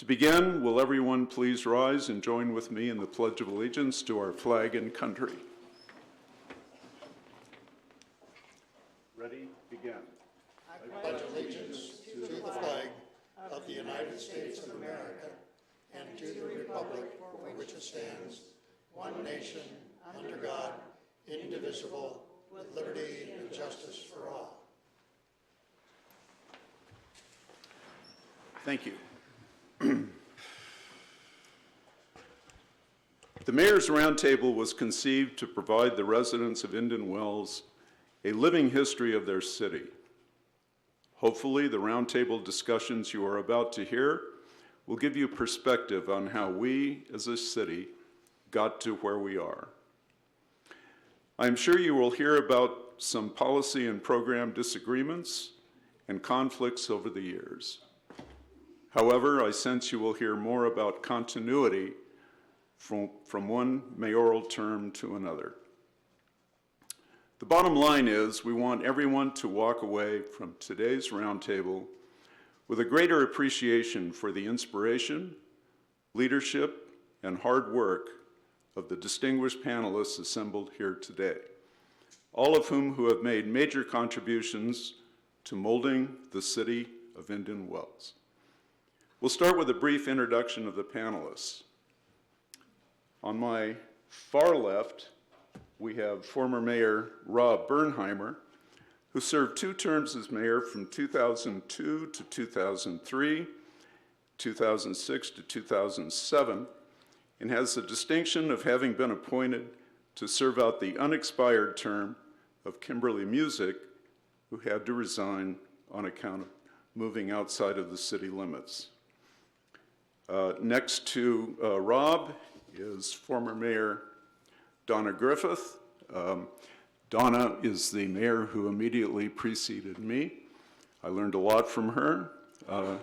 To begin, will everyone please rise and join with me in the Pledge of Allegiance to our flag and country. Ready? Begin. I pledge allegiance to the flag of the United States of America and to the republic for which it stands, one nation, under God, indivisible, with liberty and justice for all. Thank you. The Mayor's Roundtable was conceived to provide the residents of Indian Wells a living history of their city. Hopefully, the roundtable discussions you are about to hear will give you perspective on how we, as a city, got to where we are. I'm sure you will hear about some policy and program disagreements and conflicts over the years. However, I sense you will hear more about continuity from one mayoral term to another. The bottom line is we want everyone to walk away from today's roundtable with a greater appreciation for the inspiration, leadership, and hard work of the distinguished panelists assembled here today, all of whom have made major contributions to molding the city of Indian Wells. We'll start with a brief introduction of the panelists. On my far left, we have former Mayor Rob Bernheimer, who served 2 terms as mayor from 2002 to 2003, 2006 to 2007, and has the distinction of having been appointed to serve out the unexpired term of Kimberly Music, who had to resign on account of moving outside of the city limits. Next to Rob is former Mayor Donna Griffith. Donna is the mayor who immediately preceded me. I learned a lot from her.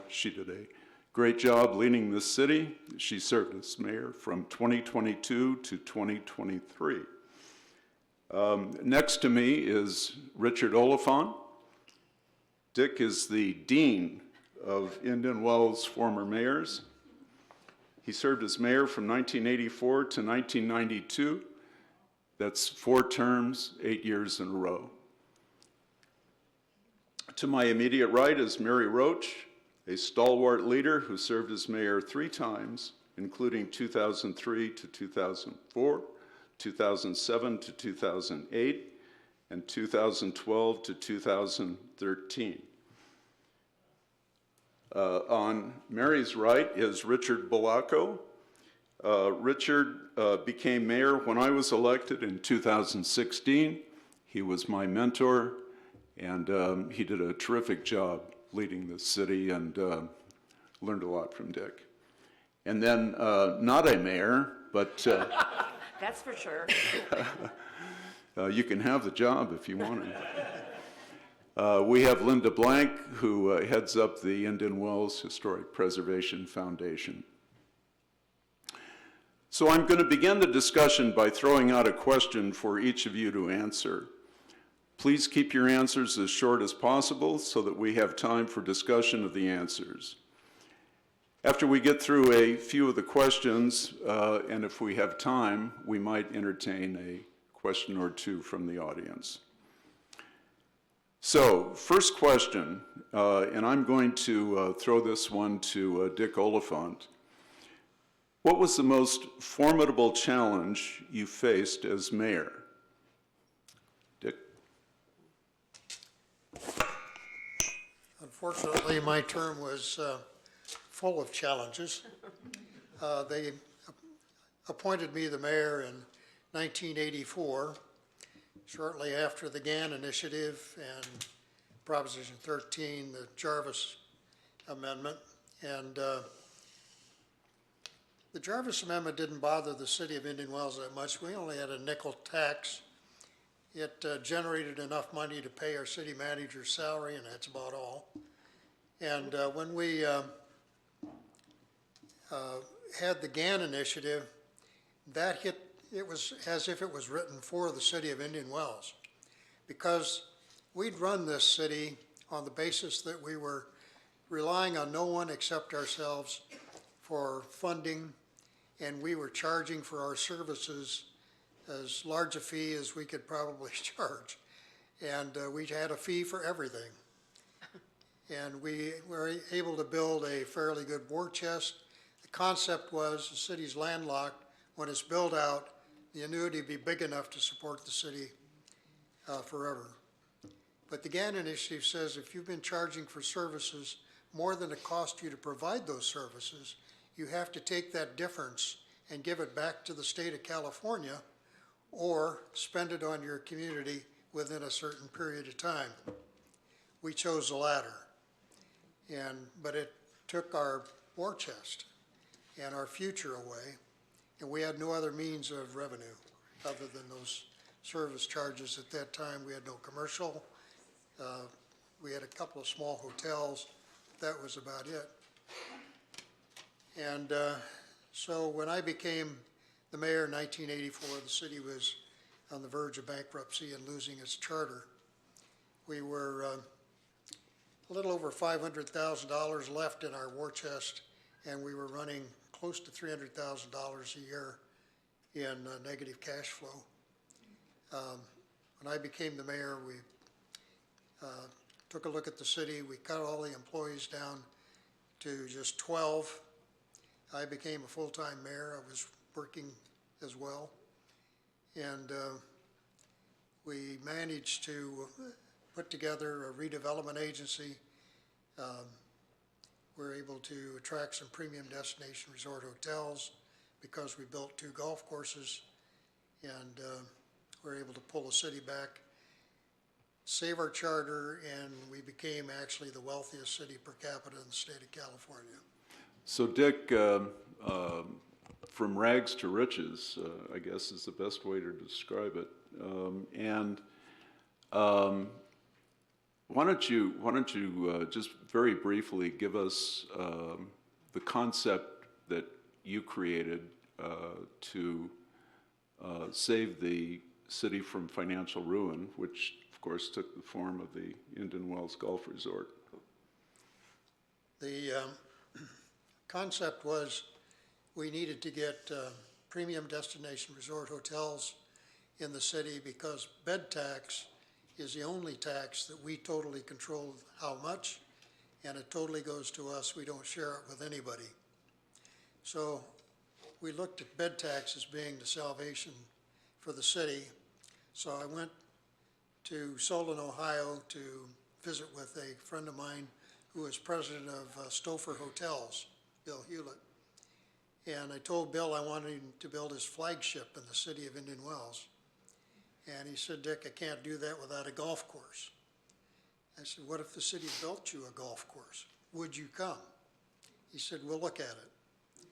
She did a great job leading this city. She served as mayor from 2022 to 2023. Next to me is Richard Oliphant. Dick is the dean of Indian Wells' former mayors. He served as mayor from 1984 to 1992. That's 4 terms, 8 years in a row. To my immediate right is Mary Roche, a stalwart leader who served as mayor 3 times, including 2003 to 2004, 2007 to 2008, and 2012 to 2013. On Mary's right is Richard Balacco. Richard became mayor when I was elected in 2016. He was my mentor, and he did a terrific job leading the city and learned a lot from Dick. And then not a mayor, but... That's for sure. You can have the job if you want it. We have Linda Blank, who heads up the Indian Wells Historic Preservation Foundation. So I'm going to begin the discussion by throwing out a question for each of you to answer. Please keep your answers as short as possible so that we have time for discussion of the answers. After we get through a few of the questions, and if we have time, we might entertain a question or two from the audience. So, first question, and I'm going to throw this one to Dick Oliphant. What was the most formidable challenge you faced as mayor? Dick? Unfortunately, my term was full of challenges. They appointed me the mayor in 1984, shortly after the GAN initiative and Proposition 13, the Jarvis Amendment. And the Jarvis Amendment didn't bother the city of Indian Wells that much. We only had a nickel tax. It generated enough money to pay our city manager's salary, and that's about all. And when we had the GAN initiative, that hit, it was as if it was written for the city of Indian Wells, because we'd run this city on the basis that we were relying on no one except ourselves for funding, and we were charging for our services as large a fee as we could probably charge. And we had a fee for everything. And we were able to build a fairly good war chest. The concept was the city's landlocked. When it's built out, the annuity would be big enough to support the city forever. But the GAN initiative says if you've been charging for services more than it cost you to provide those services, you have to take that difference and give it back to the state of California or spend it on your community within a certain period of time. We chose the latter. But it took our war chest and our future away, and we had no other means of revenue other than those service charges. At that time, we had no commercial. We had a couple of small hotels. That was about it. And so when I became the mayor in 1984, the city was on the verge of bankruptcy and losing its charter. We were a little over $500,000 left in our war chest, and we were running close to $300,000 a year in negative cash flow. When I became the mayor, we took a look at the city. We cut all the employees down to just 12. I became a full-time mayor. I was working as well. And we managed to put together a redevelopment agency. We were able to attract some premium destination resort hotels because we built 2 golf courses, and we were able to pull the city back, save our charter, and we became actually the wealthiest city per capita in the state of California. So Dick, from rags to riches, I guess is the best way to describe it. Why don't you just very briefly give us the concept that you created to save the city from financial ruin, which of course took the form of the Indian Wells Golf Resort. The concept was we needed to get premium destination resort hotels in the city because bed tax is the only tax that we totally control how much, and it totally goes to us. We don't share it with anybody. So we looked at bed tax as being the salvation for the city. So I went to Solon, Ohio to visit with a friend of mine who was president of Stouffer Hotels, Bill Hewlett. And I told Bill I wanted him to build his flagship in the city of Indian Wells. And he said, Dick, I can't do that without a golf course. I said, what if the city built you a golf course? Would you come? He said, we'll look at it.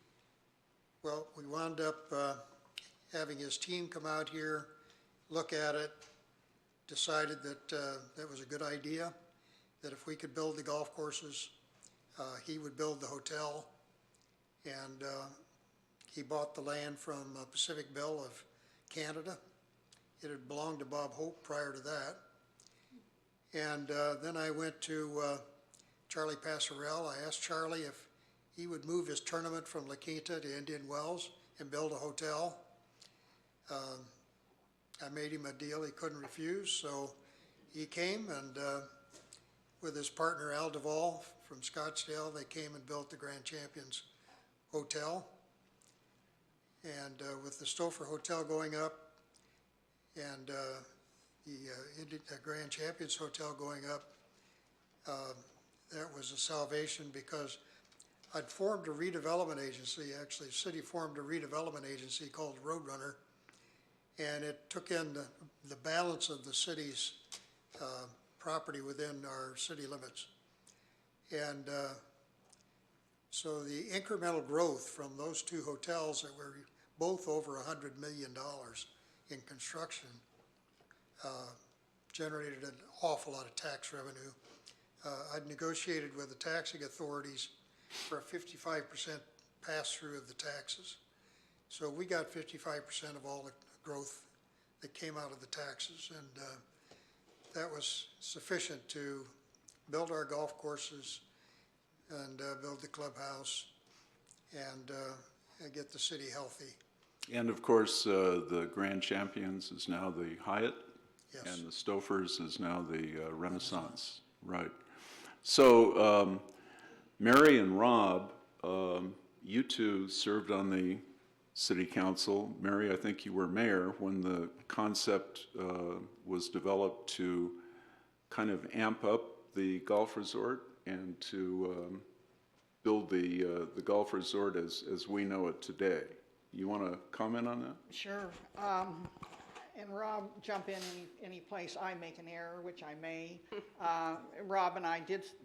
Well, we wound up having his team come out here, look at it, decided that that was a good idea, that if we could build the golf courses, he would build the hotel. And he bought the land from Pacific Bill of Canada. It had belonged to Bob Hope prior to that. And then I went to Charlie Passarell. I asked Charlie if he would move his tournament from La Quinta to Indian Wells and build a hotel. I made him a deal he couldn't refuse, so he came, and with his partner Al Duvall from Scottsdale, they came and built the Grand Champions Hotel. And with the Stouffer Hotel going up and the Grand Champions Hotel going up, that was a salvation because I'd formed a redevelopment agency. Actually, the city formed a redevelopment agency called Roadrunner, and it took in the balance of the city's property within our city limits. And so the incremental growth from those 2 hotels that were both over $100 million in construction generated an awful lot of tax revenue. I'd negotiated with the taxing authorities for a 55% pass-through of the taxes. So we got 55% of all the growth that came out of the taxes, and that was sufficient to build our golf courses and build the clubhouse and get the city healthy. And of course, the Grand Champions is now the Hyatt, Yes. and the Stofers is now the Renaissance. Right. So, Mary and Rob, you two served on the city council. Mary, I think you were mayor when the concept was developed to kind of amp up the golf resort and to build the golf resort as we know it today. You want to comment on that? Sure. And Rob, jump in any place I make an error, which I may. Rob and I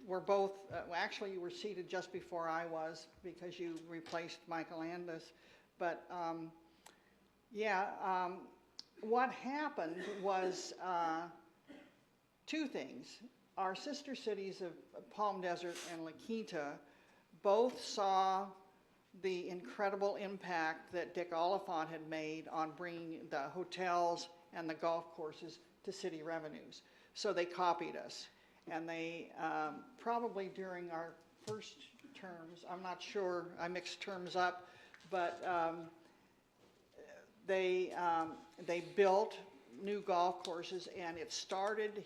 were both, actually you were seated just before I was because you replaced Michael Andis. But what happened was two things. Our sister cities of Palm Desert and La Quinta both saw the incredible impact that Dick Oliphant had made on bringing the hotels and the golf courses to city revenues. So they copied us. And they, probably during our first terms, I'm not sure, I mixed terms up, but they built new golf courses, and it started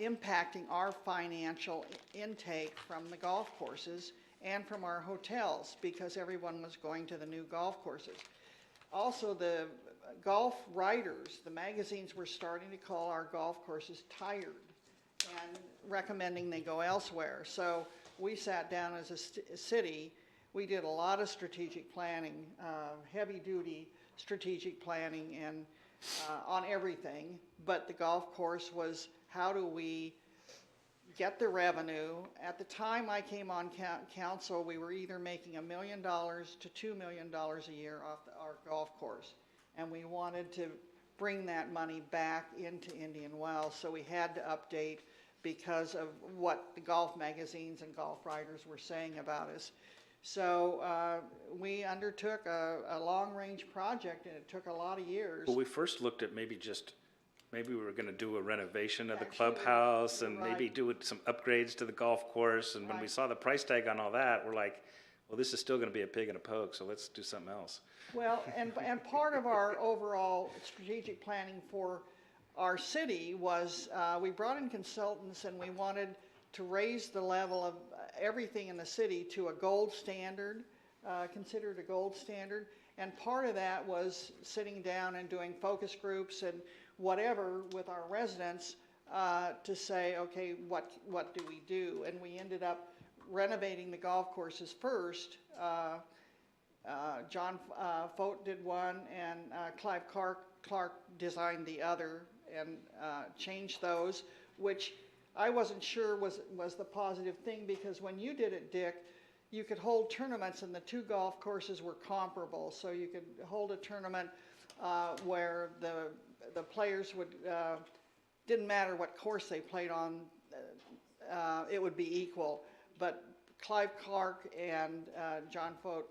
impacting our financial intake from the golf courses and from our hotels because everyone was going to the new golf courses. Also, the golf writers, the magazines were starting to call our golf courses tired and recommending they go elsewhere. So we sat down as a city. We did a lot of strategic planning, heavy-duty strategic planning and on everything. But the golf course was, how do we get the revenue? At the time I came on council, we were either making $1 million to $2 million a year off our golf course. And we wanted to bring that money back into Indian Wells. So we had to update because of what the golf magazines and golf writers were saying about us. So we undertook a long-range project, and it took a lot of years. Well, we first looked at maybe we were going to do a renovation of the clubhouse and maybe do some upgrades to the golf course. And when we saw the price tag on all that, we're like, well, this is still going to be a pig in a poke, so let's do something else. Well, and part of our overall strategic planning for our city was we brought in consultants, and we wanted to raise the level of everything in the city to a gold standard, considered a gold standard. And part of that was sitting down and doing focus groups and whatever with our residents to say, okay, what do we do? And we ended up renovating the golf courses first. John Fote did one, and Clive Clark designed the other and changed those, which I wasn't sure was the positive thing, because when you did it, Dick, you could hold tournaments and the two golf courses were comparable. So you could hold a tournament where the players would, didn't matter what course they played on, it would be equal. But Clive Clark and John Fote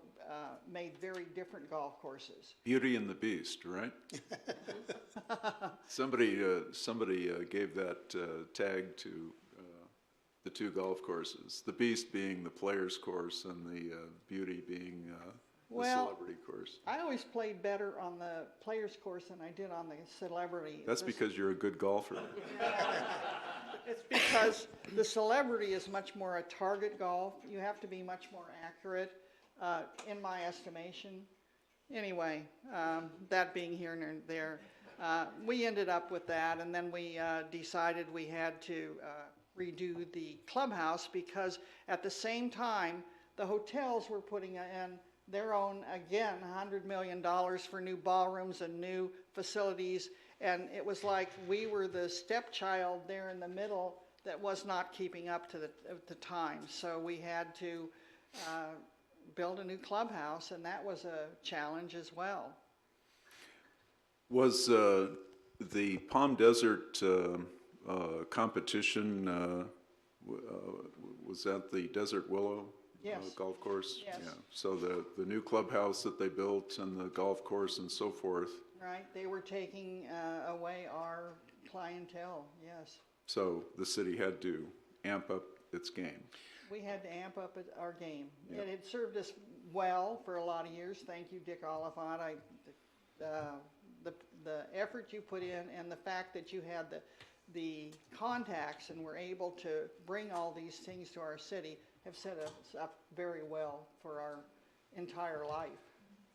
made very different golf courses. Beauty and the Beast, right? Somebody gave that tag to the two golf courses. The Beast being the players' course, and the Beauty being the celebrity course. I always played better on the players' course than I did on the celebrity. That's because you're a good golfer. It's because the celebrity is much more a target golf. You have to be much more accurate, in my estimation. Anyway, that being here and there, we ended up with that, and then we decided we had to redo the clubhouse, because at the same time, the hotels were putting in their own, again, $100 million for new ballrooms and new facilities. And it was like we were the stepchild there in the middle that was not keeping up to the times. So we had to build a new clubhouse, and that was a challenge as well. Was the Palm Desert competition, was that the Desert Willow golf course? Yes. Yeah. So the new clubhouse that they built and the golf course and so forth. Right, they were taking away our clientele, yes. So the city had to amp up its game. We had to amp up our game. Yep. And it served us well for a lot of years. Thank you, Dick Oliphant. The effort you put in and the fact that you had the contacts and were able to bring all these things to our city have set us up very well for our entire life.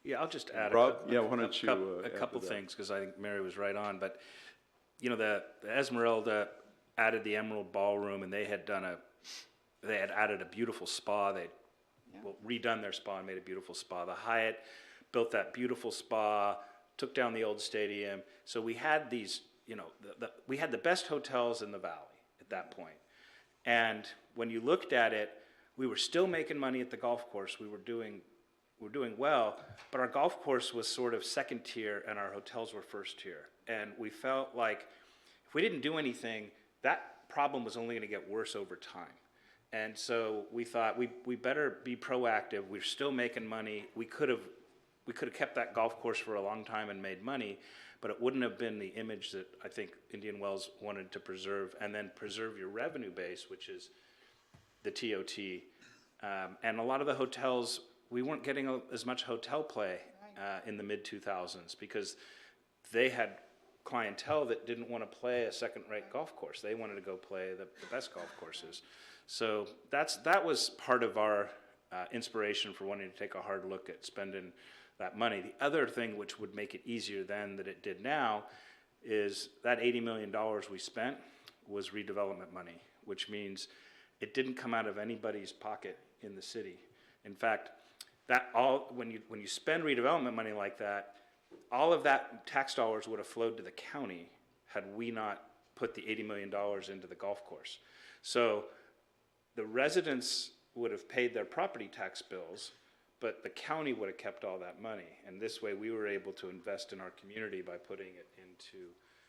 Yeah, I'll just add Rob, yeah, why don't you a add couple to that? things, because I think Mary was right on. But, you know, the Esmeralda added the Emerald Ballroom, and they had added a beautiful spa. They'd redone their spa and made a beautiful spa. The Hyatt built that beautiful spa, took down the old stadium. So we had these, you know, we had the best hotels in the valley at that point. And when you looked at it, we were still making money at the golf course. We were doing well, but our golf course was sort of second tier and our hotels were first tier. And we felt like if we didn't do anything, that problem was only going to get worse over time. And so we thought we better be proactive. We're still making money. We could have kept that golf course for a long time and made money, but it wouldn't have been the image that I think Indian Wells wanted to preserve, and then preserve your revenue base, which is the TOT. And a lot of the hotels, we weren't getting as much hotel play in the mid-2000s because they had clientele that didn't want to play a second-rate golf course. They wanted to go play the best golf courses. So that was part of our inspiration for wanting to take a hard look at spending that money. The other thing which would make it easier then than it did now is that $80 million we spent was redevelopment money, which means it didn't come out of anybody's pocket in the city. In fact, when you spend redevelopment money like that, all of that tax dollars would have flowed to the county had we not put the $80 million into the golf course. So the residents would have paid their property tax bills, but the county would have kept all that money. And this way we were able to invest in our community by putting it into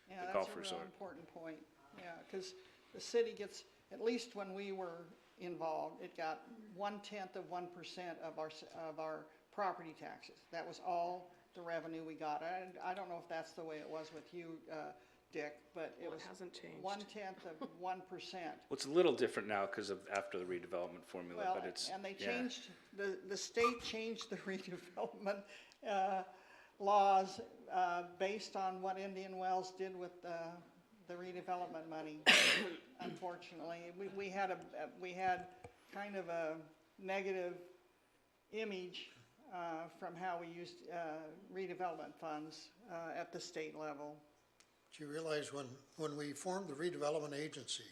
the golf resort. Yeah, that's a real important point. Yeah, because the city gets, at least when we were involved, it got 1/10 of 1% of our property taxes. That was all the revenue we got. I don't know if that's the way it was with you, Dick, but it was hasn't changed. 1/10 of 1%. Well, it's a little different now because of after the redevelopment formula, Well, but it's and they yeah. changed, the state changed the redevelopment laws based on what Indian Wells did with the redevelopment money. Unfortunately, we had kind of a negative image from how we used redevelopment funds at the state level. Do you realize when we formed the redevelopment agency,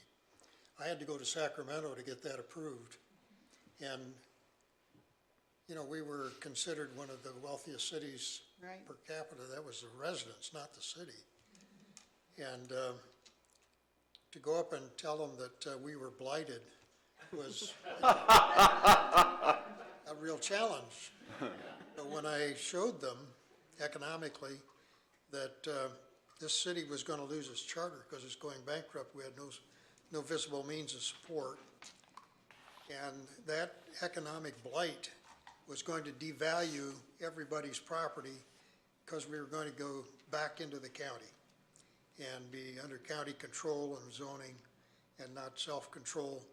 I had to go to Sacramento to get that approved. And, you know, we were considered one of the wealthiest cities Right. per capita. That was the residents, not the city. And to go up and tell them that we were blighted was a real challenge. But when I showed them economically that this city was going to lose its charter because it's going bankrupt, we had no visible means of support, and that economic blight was going to devalue everybody's property because we were going to go back into the county and be under county control and zoning and not self-control.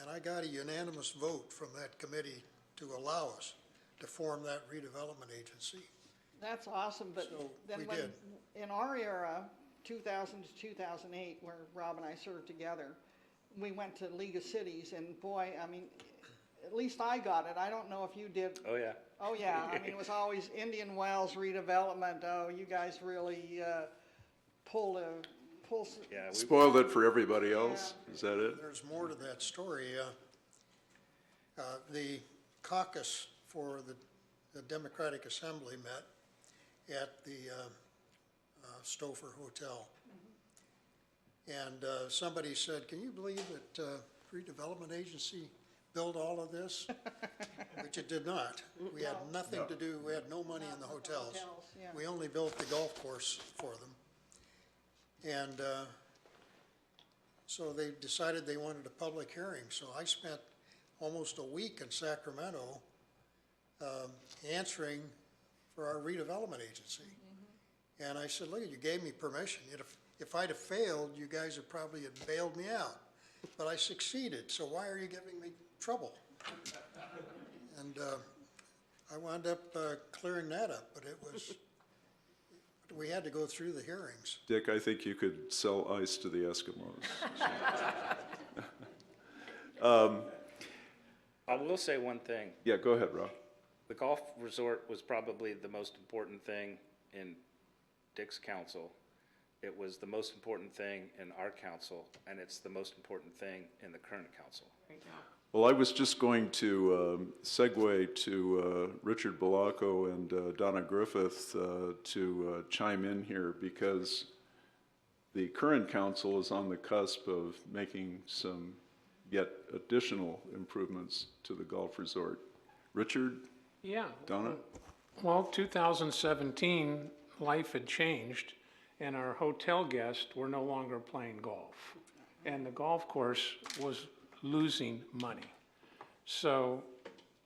And I got a unanimous vote from that committee to allow us to form that redevelopment agency. That's awesome, but So then we when, did. in our era, 2000 to 2008, where Rob and I served together, we went to League of Cities, and boy, I mean, at least I got it. I don't know if you did. Oh yeah. Oh, yeah, I mean, it was always Indian Wells redevelopment. Oh, you guys really pull. Yeah, Spoiled it for everybody else, is that it? There's more to that story. The caucus for the Democratic Assembly met at the Stouffer Hotel. And somebody said, "Can you believe that redevelopment agency built all of this?" Which it did not. We had nothing to do, we had no money in the hotels. Yeah. We only built the golf course for them. And so they decided they wanted a public hearing. So I spent almost a week in Sacramento answering for our redevelopment agency. And I said, "Look, you gave me permission. If I'd have failed, you guys would probably have bailed me out. But I succeeded, so why are you giving me trouble. And I wound up clearing that up, but we had to go through the hearings. Dick, I think you could sell ice to the Eskimos. I will say one thing. Yeah, go ahead, Rob. The golf resort was probably the most important thing in Dick's council. It was the most important thing in our council, and it's the most important thing in the current council. Well, I was just going to segue to Richard Balacco and Donna Griffith to chime in here, because the current council is on the cusp of making some yet additional improvements to the golf resort. Richard? Yeah. Donna? Well, 2017, life had changed, and our hotel guests were no longer playing golf. And the golf course was losing money. So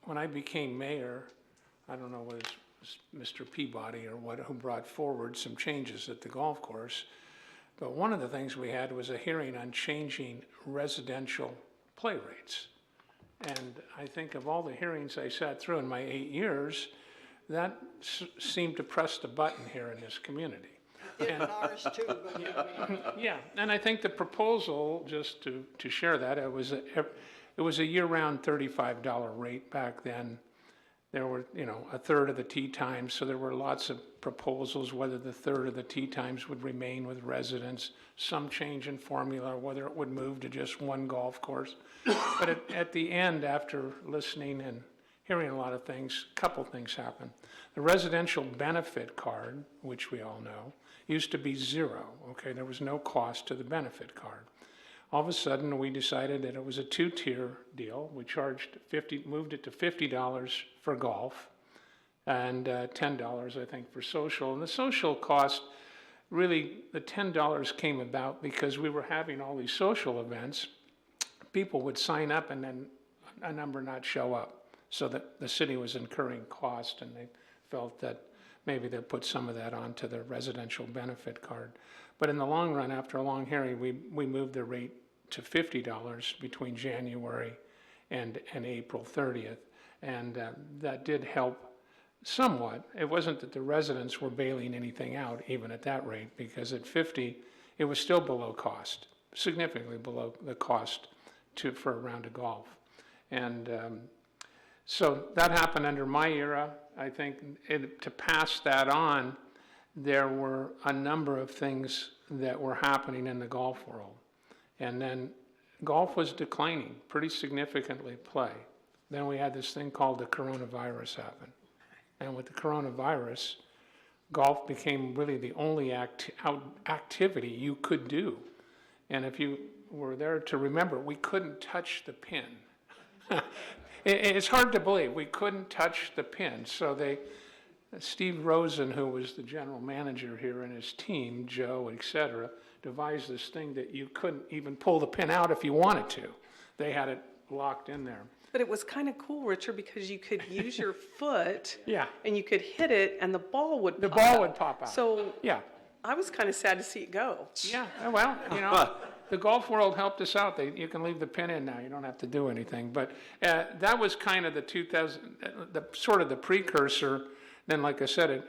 when I became mayor, I don't know whether it was Mr. Peabody or what, who brought forward some changes at the golf course. But one of the things we had was a hearing on changing residential play rates. And I think of all the hearings I sat through in my 8 years, that seemed to press the button here in this community. In ours too, but Yeah, and I think the proposal, just to share that, it was a year-round $35 rate back then. There were, a third of the tee times, so there were lots of proposals whether the third of the tee times would remain with residents, some change in formula, whether it would move to just one golf course. But at the end, after listening and hearing a lot of things, a couple things happened. The residential benefit card, which we all know, used to be zero, okay? There was no cost to the benefit card. All of a sudden, we decided that it was a two-tier deal. We moved it to $50 for golf and $10, I think, for social. And the social cost, really, the $10 came about because we were having all these social events. People would sign up and then a number not show up, so that the city was incurring cost, and they felt that maybe they'd put some of that onto the residential benefit card. But in the long run, after a long hearing, we moved the rate to $50 between January and April 30th. And that did help somewhat. It wasn't that the residents were bailing anything out, even at that rate, because at 50, it was still below cost, significantly below the cost for a round of golf. And so that happened under my era. I think to pass that on, there were a number of things that were happening in the golf world. And then golf was declining pretty significantly, play. Then we had this thing called the coronavirus happen. And with the coronavirus, golf became really the only activity you could do. And if you were there to remember, we couldn't touch the pin. It's hard to believe. We couldn't touch the pin. So Steve Rosen, who was the general manager here, and his team, Joe, et cetera, devised this thing that you couldn't even pull the pin out if you wanted to. They had it locked in there. But it was kind of cool, Richard, because you could use your foot Yeah. and you could hit it and the ball would The pop ball out. would pop out. So Yeah. I was kind of sad to see it go. Yeah, well, the golf world helped us out. You can leave the pin in now. You don't have to do anything. But that was kind of the the precursor. Then, like I said,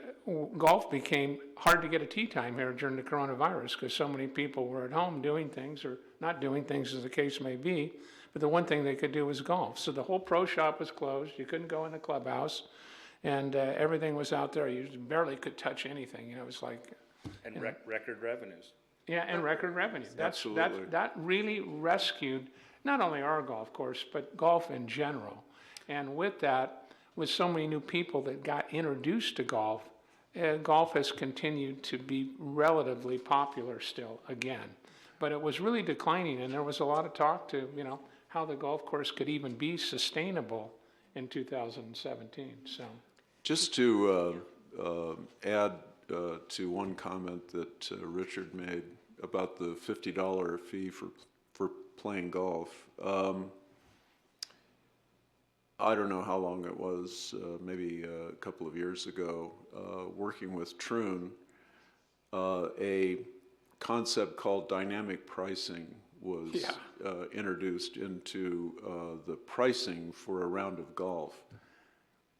golf became hard to get a tee time here during the coronavirus because so many people were at home doing things or not doing things, as the case may be. But the one thing they could do was golf. So the whole pro shop was closed. You couldn't go in the clubhouse, and everything was out there. You barely could touch anything. It was like. And record revenues. Yeah, and record revenue. Absolutely. That really rescued not only our golf course, but golf in general. And with that, with so many new people that got introduced to golf, golf has continued to be relatively popular still again. But it was really declining, and there was a lot of talk to, how the golf course could even be sustainable in 2017. So, Just to add to one comment that Richard made about the $50 fee for playing golf. I don't know how long it was, maybe a couple of years ago, working with Troon, a concept called dynamic pricing was introduced into the pricing for a round of golf.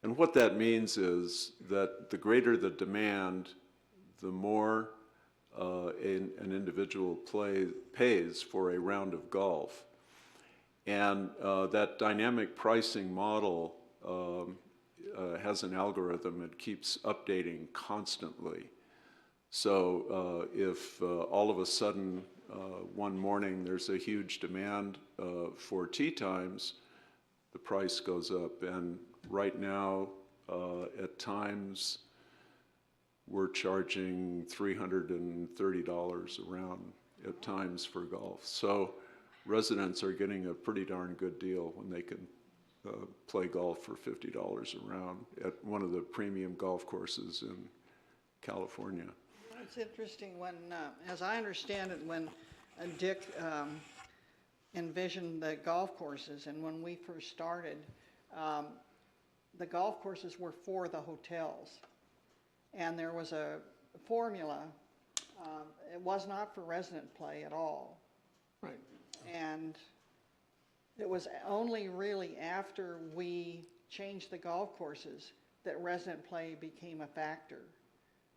And what that means is that the greater the demand, the more an individual pays for a round of golf. And that dynamic pricing model has an algorithm. It keeps updating constantly. So if all of a sudden one morning there's a huge demand for tee times, the price goes up. And right now, at times, we're charging $330 a round at times for golf. So residents are getting a pretty darn good deal when they can play golf for $50 a round at one of the premium golf courses in California. It's interesting when, as I understand it, when Dick envisioned the golf courses, and when we first started, the golf courses were for the hotels. And there was a formula. It was not for resident play at all. Right. And it was only really after we changed the golf courses that resident play became a factor.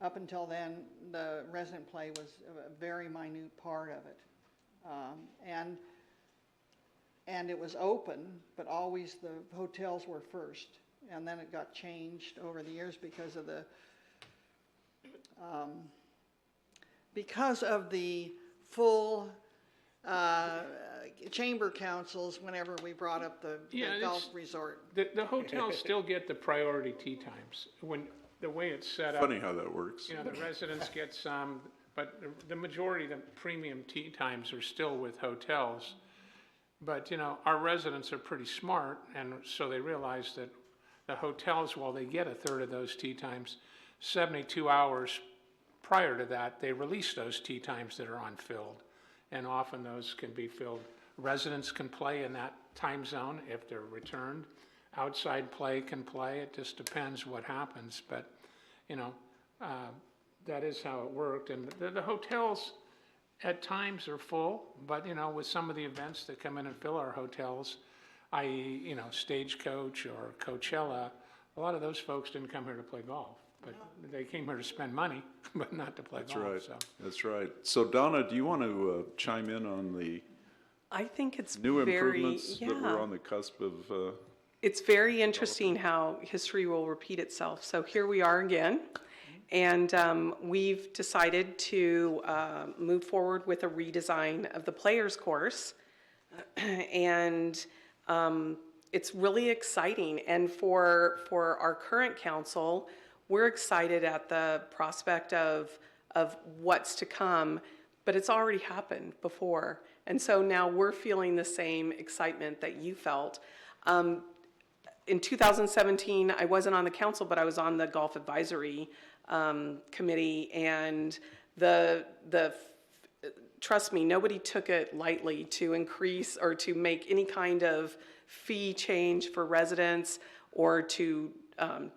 Up until then, the resident play was a very minute part of it. And it was open, but always the hotels were first. And then it got changed over the years because of the full chamber councils whenever we brought up the golf resort. The hotels still get the priority tee times. When the way it's set up. Funny how that works. You know, the residents get some, but the majority of the premium tee times are still with hotels. But, you know, our residents are pretty smart, and so they realize that the hotels, while they get a third of those tee times, 72 hours prior to that, they release those tee times that are unfilled. And often those can be filled. Residents can play in that time zone if they're returned. Outside play can play. It just depends what happens. But, you know, that is how it worked. And the hotels at times are full, but, you know, with some of the events that come in and fill our hotels, i.e., you know, Stagecoach or Coachella, a lot of those folks didn't come here to play golf. But they came here to spend money, but not to play golf. That's right. So. That's right. So, Donna, do you want to chime in on the I think it's new very, improvements that we're on the cusp of? It's very interesting how history will repeat itself. So here we are again, and we've decided to move forward with a redesign of the players course, and it's really exciting. And for our current council, we're excited at the prospect of what's to come, but it's already happened before. And so now we're feeling the same excitement that you felt. In 2017, I wasn't on the council, but I was on the golf advisory committee, and trust me, nobody took it lightly to increase or to make any kind of fee change for residents or to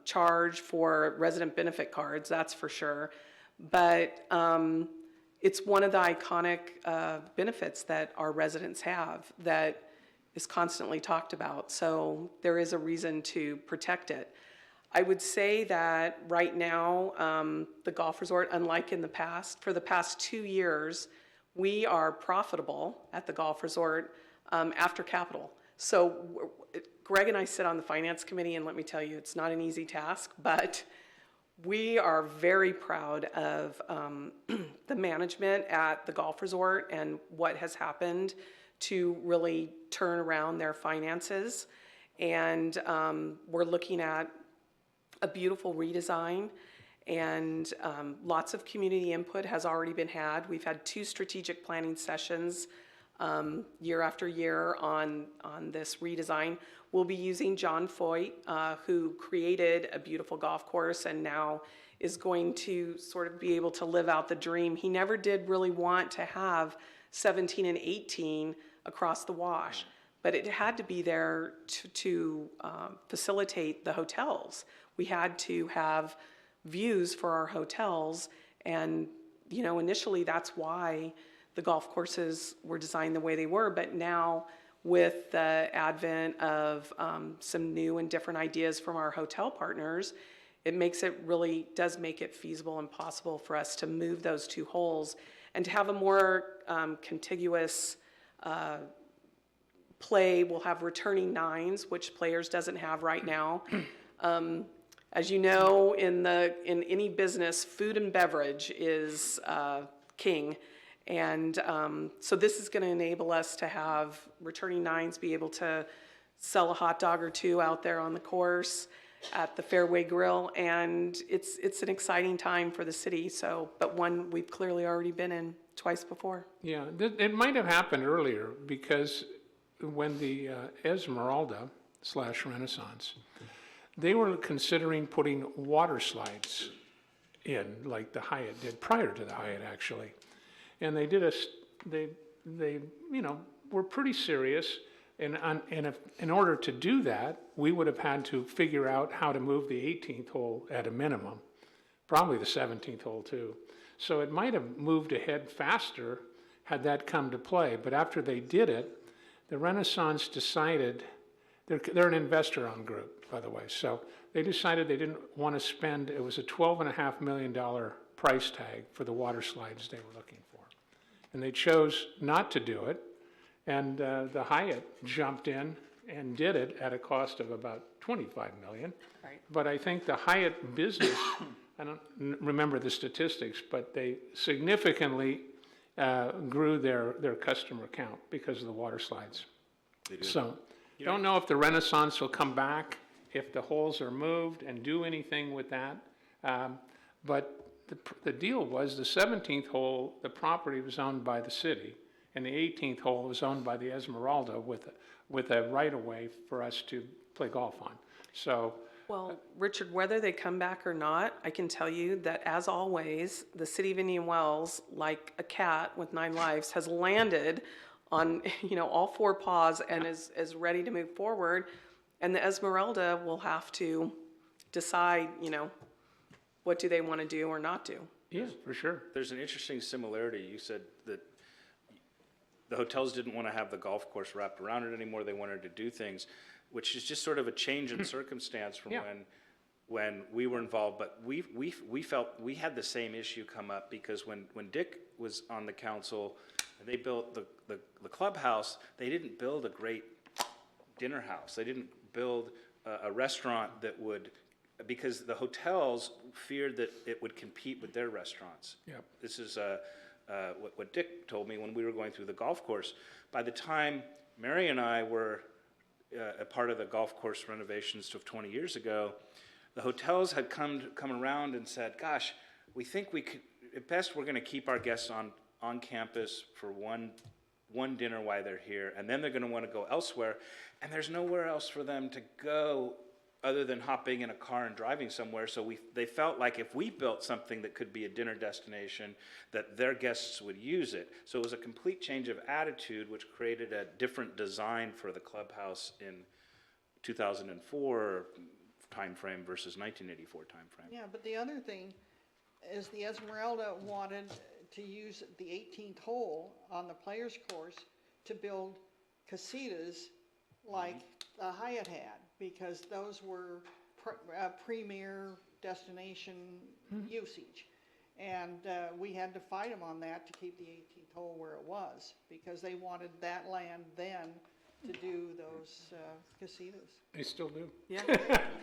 charge for resident benefit cards, that's for sure. But it's one of the iconic benefits that our residents have that is constantly talked about. So there is a reason to protect it. I would say that right now, the golf resort, unlike in the past, for the past 2 years, we are profitable at the golf resort after capital. So Greg and I sit on the finance committee, and let me tell you, it's not an easy task, but we are very proud of the management at the golf resort and what has happened to really turn around their finances. And we're looking at a beautiful redesign, and lots of community input has already been had. We've had 2 strategic planning sessions year after year on this redesign. We'll be using John Foyt, who created a beautiful golf course and now is going to sort of be able to live out the dream. He never did really want to have 17 and 18 across the wash, but it had to be there to facilitate the hotels. We had to have views for our hotels, and, you know, initially that's why the golf courses were designed the way they were, but now with the advent of some new and different ideas from our hotel partners, it does make it feasible and possible for us to move those 2 holes and to have a more contiguous play. We'll have returning 9s, which Players doesn't have right now. As you know, in any business, food and beverage is king. And so this is going to enable us to have returning 9s be able to sell a hot dog or 2 out there on the course at the Fairway Grill. And it's an exciting time for the city. But one we've clearly already been in twice before. Yeah, it might have happened earlier because when the Esmeralda/Renaissance, they were considering putting water slides in, like the Hyatt did, prior to the Hyatt actually. And they did they were pretty serious. And in order to do that, we would have had to figure out how to move the 18th hole at a minimum, probably the 17th hole too. So it might have moved ahead faster had that come to play. But after they did it, the Renaissance decided, they're an investor-owned group, by the way, so they decided they didn't want to spend, it was a $12.5 million price tag for the water slides they were looking for. And they chose not to do it, and the Hyatt jumped in and did it at a cost of about $25 million. Right. But I think the Hyatt business, I don't remember the statistics, but they significantly grew their customer count because of the water slides. They did. So, don't know if the Renaissance will come back, if the holes are moved and do anything with that. But the deal was the 17th hole, the property was owned by the city, and the 18th hole was owned by the Esmeralda with a right-of-way for us to play golf on. So, Well, Richard, whether they come back or not, I can tell you that, as always, the city of Indian Wells, like a cat with 9 lives, has landed on all 4 paws and is ready to move forward. And the Esmeralda will have to decide, what do they want to do or not do. yeah, for sure. There's an interesting similarity. You said that the hotels didn't want to have the golf course wrapped around it anymore. They wanted to do things, which is just sort of a change in circumstance from Yeah. when we were involved. But we felt we had the same issue come up because when Dick was on the council, and they built the clubhouse, they didn't build a great dinner house. They didn't build a restaurant that would, because the hotels feared that it would compete with their restaurants. Yep. This is what Dick told me when we were going through the golf course. By the time Mary and I were a part of the golf course renovations of 20 years ago, the hotels had come around and said, gosh, we think we could, at best we're going to keep our guests on campus for one dinner while they're here, and then they're going to want to go elsewhere, and there's nowhere else for them to go other than hopping in a car and driving somewhere. So they felt like if we built something that could be a dinner destination, that their guests would use it. So it was a complete change of attitude, which created a different design for the clubhouse in 2004 timeframe versus 1984 timeframe. Yeah, but the other thing is the Esmeralda wanted to use the 18th hole on the players course to build casitas like the Hyatt had, because those were premier destination usage. And we had to fight them on that to keep the 18th hole where it was, because they wanted that land then to do those casitas. They still do. Yeah,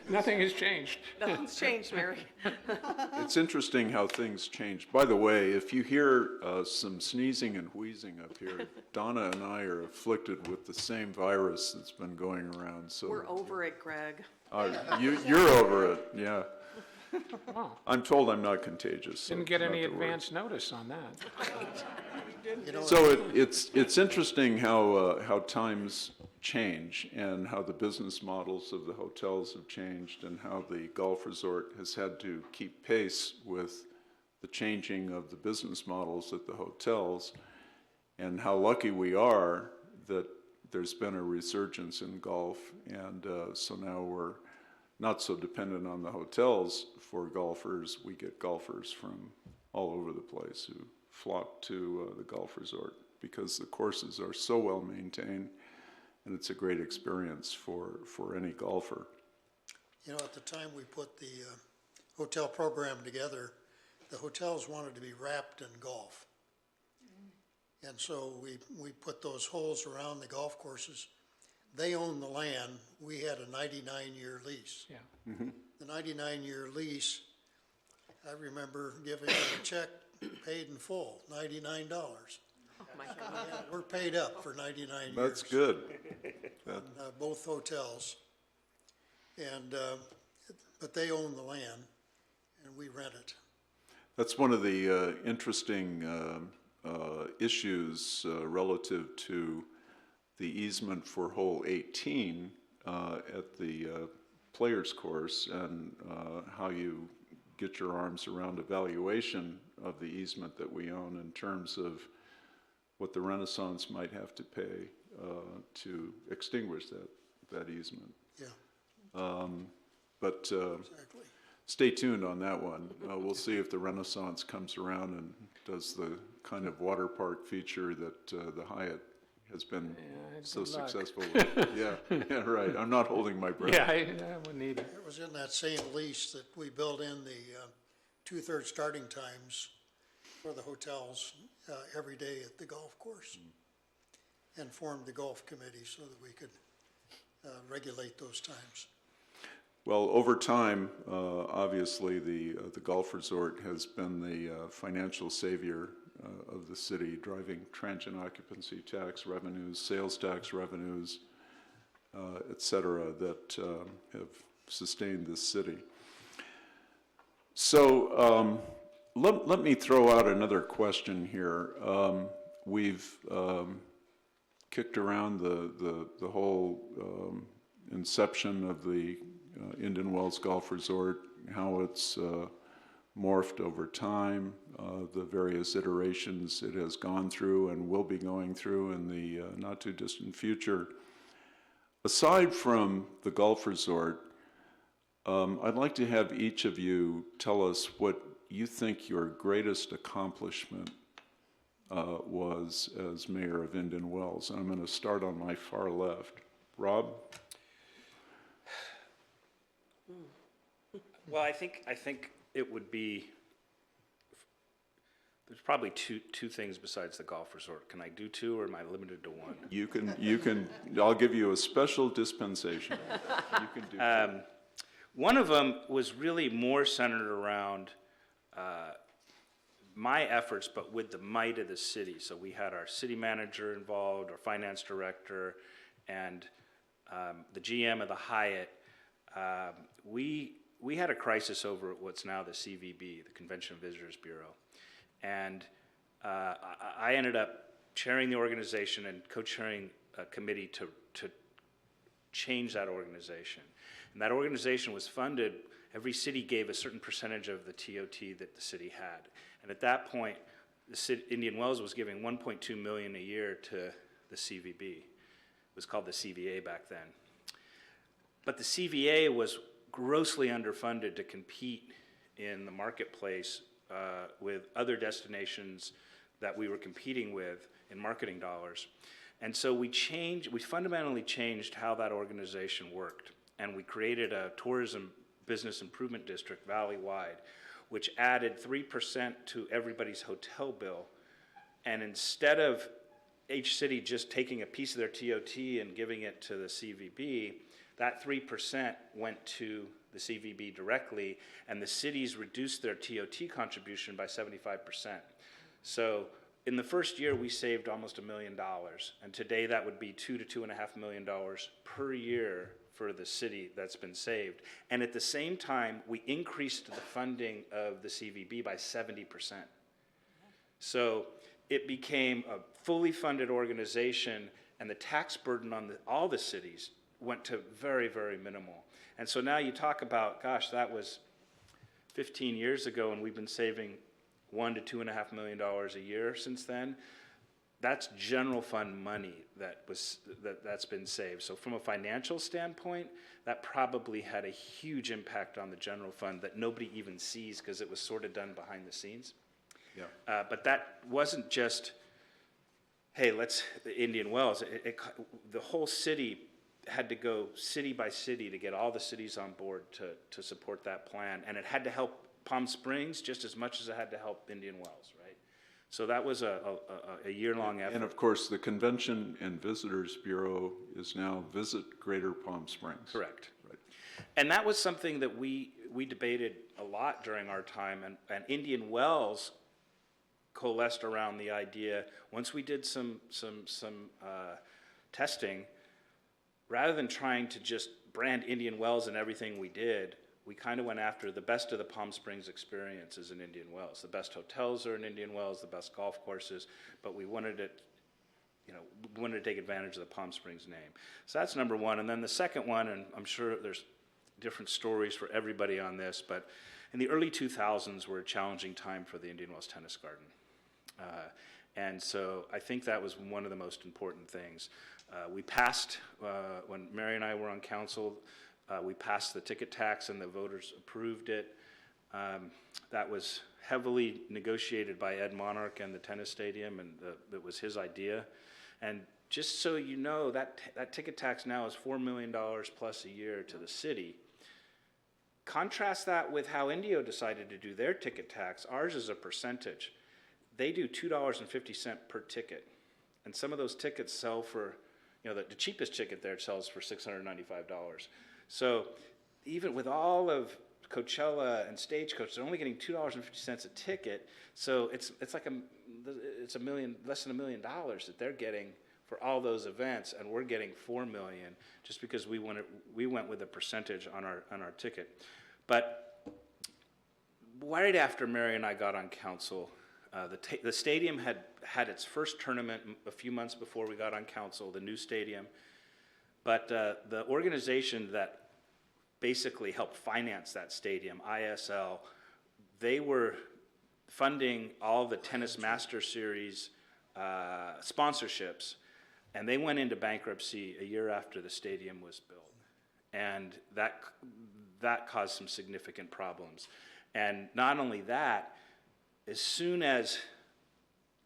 Nothing has changed. nothing's changed, Mary. It's interesting how things change. By the way, if you hear some sneezing and wheezing up here, Donna and I are afflicted with the same virus that's been going around. So We're over it, Greg. you're over it, yeah. Wow. I'm told I'm not contagious. so Didn't get not any to worry. advance notice on that. So it's interesting how times change and how the business models of the hotels have changed and how the golf resort has had to keep pace with the changing of the business models at the hotels, and how lucky we are that there's been a resurgence in golf, and so now we're not so dependent on the hotels for golfers. We get golfers from all over the place who flock to the golf resort because the courses are so well maintained, and it's a great experience for any golfer. You know, at the time we put the hotel program together, the hotels wanted to be wrapped in golf. And so we put those holes around the golf courses. They own the land. We had a 99-year lease. Yeah. The 99-year lease, I remember giving them a check paid in full, $99. Oh, my God. Yeah, we're paid up for 99 years. That's good. On both hotels. And, but they own the land and we rent it. That's one of the interesting issues relative to the easement for hole 18 at the players course, and how you get your arms around evaluation of the easement that we own in terms of what the Renaissance might have to pay to extinguish that easement. Yeah, But exactly. stay tuned on that one. We'll see if the Renaissance comes around and does the kind of water park feature that the Hyatt has been so good luck. successful with. Yeah, right. I'm not holding my breath. Yeah, I wouldn't either. It was in that same lease that we built in the 2/3 starting times for the hotels every day at the golf course, and formed the golf committee so that we could regulate those times. Well, over time, obviously, the golf resort has been the financial savior of the city, driving transient occupancy tax revenues, sales tax revenues, et cetera, that have sustained this city. So let me throw out another question here. We've kicked around the whole inception of the Indian Wells Golf Resort, how it's morphed over time, the various iterations it has gone through and will be going through in the not too distant future. Aside from the golf resort, I'd like to have each of you tell us what you think your greatest accomplishment was as mayor of Indian Wells. And I'm going to start on my far left. Rob? Well, I think it would be, there's probably two things besides the golf resort. Can I do two, or am I limited to one? You can, I'll give you a special dispensation. You can do One of them was really more centered around my efforts, but with the might of the city. So we had our city manager involved, our finance director, and the GM of the Hyatt. We had a crisis over what's now the CVB, the Convention and Visitors Bureau. And I ended up chairing the organization and co-chairing a committee to change that organization. And that organization was funded, every city gave a certain percentage of the TOT that the city had. And at that point, Indian Wells was giving $1.2 million a year to the CVB. It was called the CVA back then. But the CVA was grossly underfunded to compete in the marketplace with other destinations that we were competing with in marketing dollars. And so we fundamentally changed how that organization worked. And we created a tourism business improvement district valley-wide, which added 3% to everybody's hotel bill. And instead of each city just taking a piece of their TOT and giving it to the CVB, that 3% went to the CVB directly, and the cities reduced their TOT contribution by 75%. So in the first year, we saved almost $1 million, and today that would be $2 to $2.5 million per year for the city that's been saved. And at the same time, we increased the funding of the CVB by 70%. So it became a fully funded organization, and the tax burden on all the cities went to very, very minimal. And so now you talk about, gosh, that was 15 years ago, and we've been saving $1 to $2.5 million a year since then. That's general fund money that's been saved. So from a financial standpoint, that probably had a huge impact on the general fund that nobody even sees because it was sort of done behind the scenes. Yeah. But that wasn't just, hey, the Indian Wells. The whole city had to go city by city to get all the cities on board to support that plan. And it had to help Palm Springs just as much as it had to help Indian Wells, right? So that was a year-long effort. And of course, the Convention and Visitors Bureau is now Visit Greater Palm Springs. Correct. Right. And that was something that we debated a lot during our time, and Indian Wells coalesced around the idea, once we did some testing, rather than trying to just brand Indian Wells in everything we did, we kind of went after the best of the Palm Springs experiences in Indian Wells. The best hotels are in Indian Wells, the best golf courses, but we wanted it, we wanted to take advantage of the Palm Springs name. So that's number one. And then the second one, and I'm sure there's different stories for everybody on this, but in the early 2000s were a challenging time for the Indian Wells Tennis Garden. And so I think that was one of the most important things. We passed, when Mary and I were on council, we passed the ticket tax and the voters approved it. That was heavily negotiated by Ed Monarch and the tennis stadium, and it was his idea. And just so you know, that ticket tax now is $4 million plus a year to the city. Contrast that with how Indio decided to do their ticket tax. Ours is a percentage. They do $2.50 per ticket. And some of those tickets sell for, the cheapest ticket there sells for $695. So even with all of Coachella and Stagecoach, they're only getting $2.50 a ticket. So it's like it's less than $1 million that they're getting for all those events, and we're getting $4 million just because we went with a percentage on our ticket. But right after Mary and I got on council, the stadium had its first tournament a few months before we got on council, the new stadium. But the organization that basically helped finance that stadium, ISL, they were funding all the Tennis Master Series sponsorships, and they went into bankruptcy a year after the stadium was built. And that caused some significant problems. And not only that, as soon as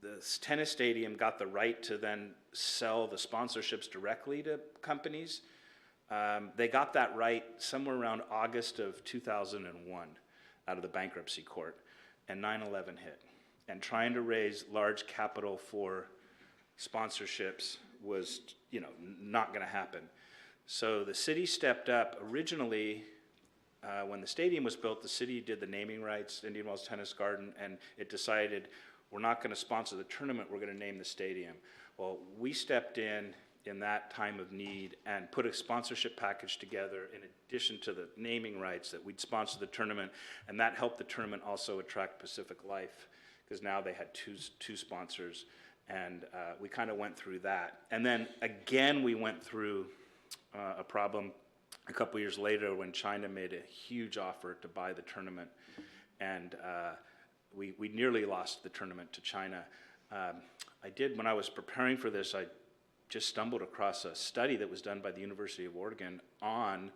the tennis stadium got the right to then sell the sponsorships directly to companies, they got that right somewhere around August of 2001 out of the bankruptcy court, and 9/11 hit. And trying to raise large capital for sponsorships was, not going to happen. So the city stepped up. Originally, when the stadium was built, the city did the naming rights, Indian Wells Tennis Garden, and it decided we're not going to sponsor the tournament, we're going to name the stadium. Well, we stepped in that time of need and put a sponsorship package together in addition to the naming rights that we'd sponsor the tournament, and that helped the tournament also attract Pacific Life, because now they had two sponsors, and we kind of went through that. And then again, we went through a problem a couple years later when China made a huge offer to buy the tournament, and we nearly lost the tournament to China. When I was preparing for this, I just stumbled across a study that was done by the University of Oregon on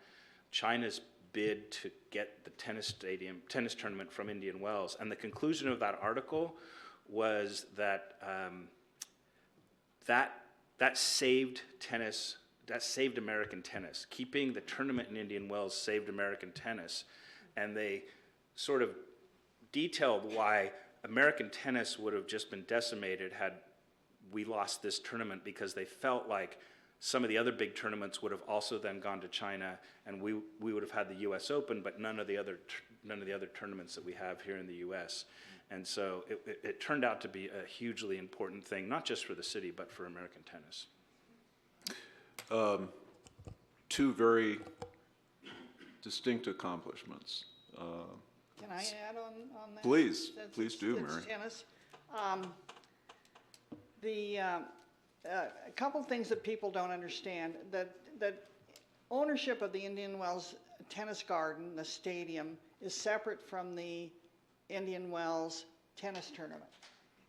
China's bid to get the tennis tournament from Indian Wells. And the conclusion of that article was that that saved tennis. That saved American tennis. Keeping the tournament in Indian Wells saved American tennis. And they sort of detailed why American tennis would have just been decimated had we lost this tournament, because they felt like some of the other big tournaments would have also then gone to China, and we would have had the U.S. Open, but none of the other tournaments that we have here in the U.S. And so it turned out to be a hugely important thing, not just for the city, but for American tennis. Two very distinct accomplishments. Can I add on that? Please Since do, it's Mary. tennis. A couple things that people don't understand, that ownership of the Indian Wells Tennis Garden, the stadium, is separate from the Indian Wells Tennis Tournament.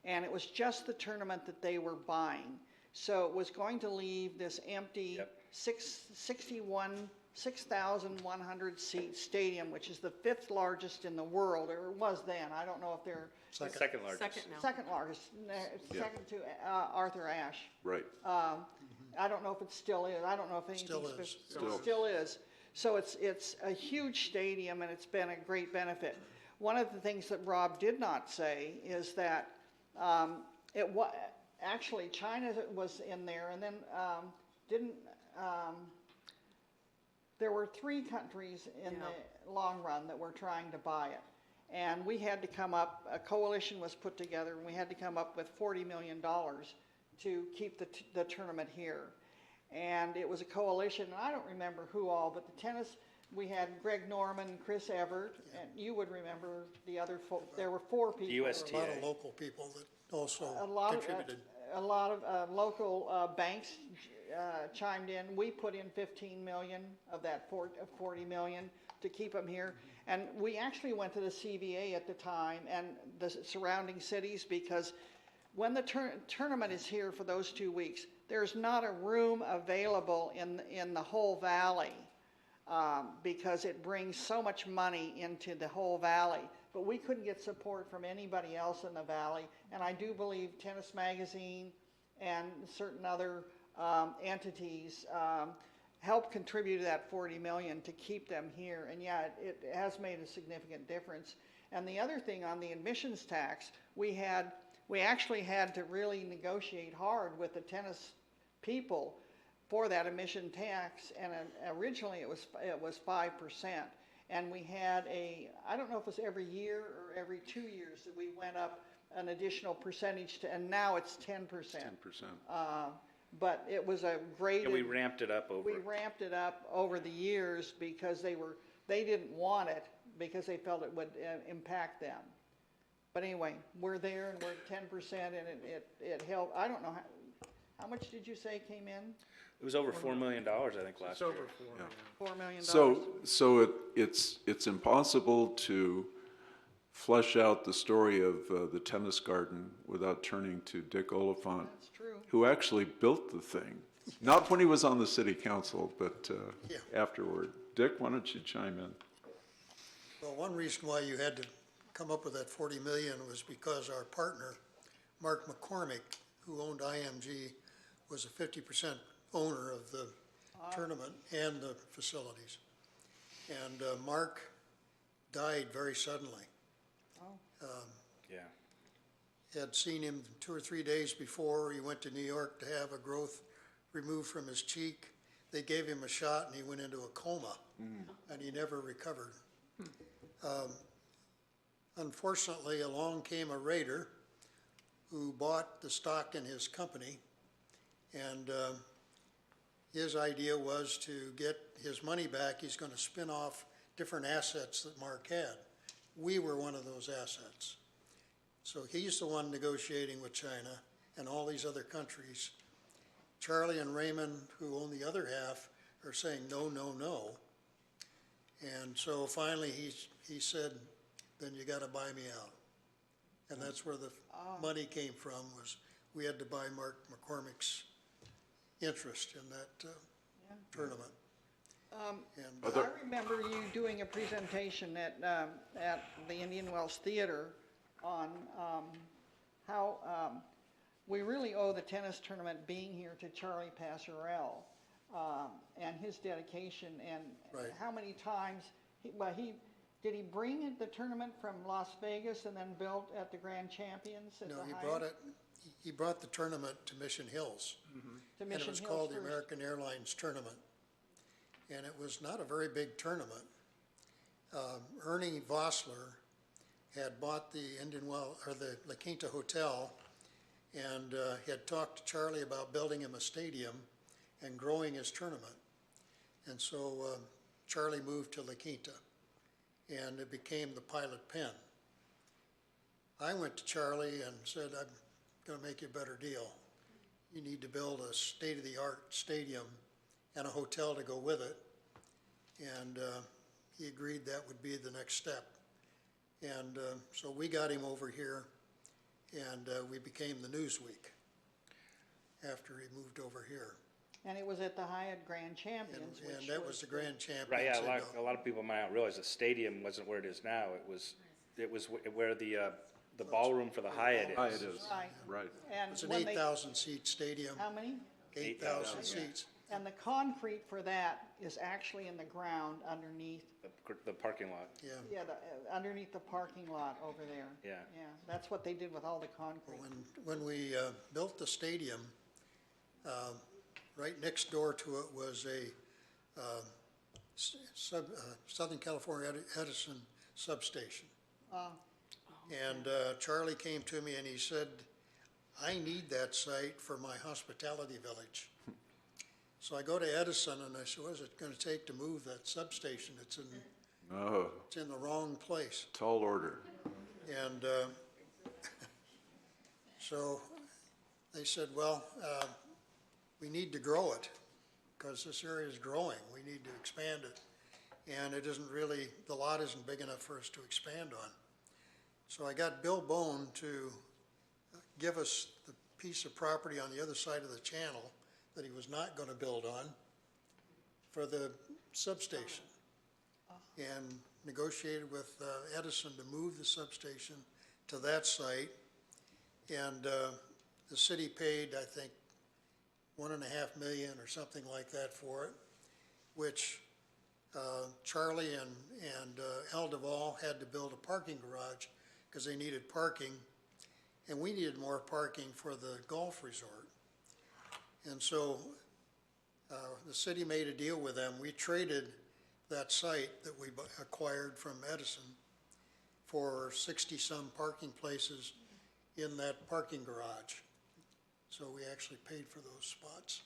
And it was just the tournament that they were buying. So it was going to leave this empty 61 6,100 seat stadium, which is the 5th largest in the world, or it was then. I don't know if they're Second largest. Second now. second largest, second to Arthur Ashe. Right. I don't know if it still is. I don't know if anything's Still is. Still is. So it's a huge stadium, and it's been a great benefit. One of the things that Rob did not say is that actually China was in there, and then there were 3 countries in the long run that were trying to buy it. And we had to come up, a coalition was put together, and we had to come up with $40 million to keep the tournament here. And it was a coalition, and I don't remember who all, but the tennis, we had Greg Norman, Chris Everett, and you would remember the other, there were 4 people. A lot of local people that also contributed. A lot of local banks chimed in. We put in 15 million of that 40 million to keep them here. And we actually went to the CBA at the time and the surrounding cities, because when the tournament is here for those 2 weeks, there's not a room available in the whole valley because it brings so much money into the whole valley. But we couldn't get support from anybody else in the valley. And I do believe Tennis Magazine and certain other entities help contribute to that 40 million to keep them here. And yeah, it has made a significant difference. And the other thing on the admissions tax, we actually had to really negotiate hard with the tennis people for that admission tax. And originally it was 5%. And we had I don't know if it was every year or every 2 years that we went up an additional percentage and now it's 10%. 10%. But it was a great. Yeah, we ramped it up over. We ramped it up over the years because they didn't want it because they felt it would impact them. But anyway, we're there and we're at 10%, and it helped. I don't know how much did you say came in? It was over $4 million, I think, last year. $4 million. So it's impossible to flesh out the story of the tennis garden without turning to Dick Oliphant, That's true. who actually built the thing. Not when he was on the city council, but afterward. Dick, why don't you chime in? Well, one reason why you had to come up with that 40 million was because our partner, Mark McCormick, who owned IMG, was a 50% owner of the tournament and the facilities. And Mark died very suddenly. Yeah. Had seen him 2 or 3 days before. He went to New York to have a growth removed from his cheek. They gave him a shot and he went into a coma, and he never recovered. Unfortunately, along came a raider who bought the stock in his company, and his idea was to get his money back. He's going to spin off different assets that Mark had. We were one of those assets. So he's the one negotiating with China and all these other countries. Charlie and Raymond, who own the other half, are saying no, no, no. And so finally he said, then you got to buy me out. And that's where the money came from, was we had to buy Mark McCormick's interest in that tournament. I remember you doing a presentation at the Indian Wells Theater on how we really owe the tennis tournament being here to Charlie Passerell and his dedication, and how many times did he bring the tournament from Las Vegas and then built at the Grand Champions? No, he brought the tournament to Mission Hills. To And Mission it was Hills called the first. American Airlines Tournament. And it was not a very big tournament. Ernie Vossler had bought the the La Quinta Hotel, and had talked to Charlie about building him a stadium and growing his tournament. And so Charlie moved to La Quinta, and it became the Pilot Pen. I went to Charlie and said, I'm going to make you a better deal. You need to build a state-of-the-art stadium and a hotel to go with it. And he agreed that would be the next step. And so we got him over here, and we became the Newsweek after he moved over here. And it was at the Hyatt Grand Champions, And which that was the grand champions. Right, yeah, they a lot of people might not realize the stadium wasn't where it is now. It was where the ballroom for the Hyatt It is. is, Right. right. And It's an when they, 8,000 seat stadium, how many? 8,000 seats. And the concrete for that is actually in the ground underneath, The parking lot. Yeah. yeah, underneath the parking lot over there. Yeah. Yeah, that's what they did with all the concrete. When we built the stadium, right next door to it was a Southern California Edison substation. And Charlie came to me and he said, I need that site for my hospitality village. So I go to Edison and I said, what is it going to take to move that substation? It's in the wrong place. Tall order. And so they said, well, we need to grow it because this area is growing. We need to expand it. And it isn't really, the lot isn't big enough for us to expand on. So I got Bill Bone to give us the piece of property on the other side of the channel that he was not going to build on for the substation, and negotiated with Edison to move the substation to that site. And the city paid, I think, $1.5 million or something like that for it, which Charlie and Al Duvall had to build a parking garage because they needed parking, and we needed more parking for the golf resort. And so the city made a deal with them. We traded that site that we acquired from Edison for 60-some parking places in that parking garage. So we actually paid for those spots.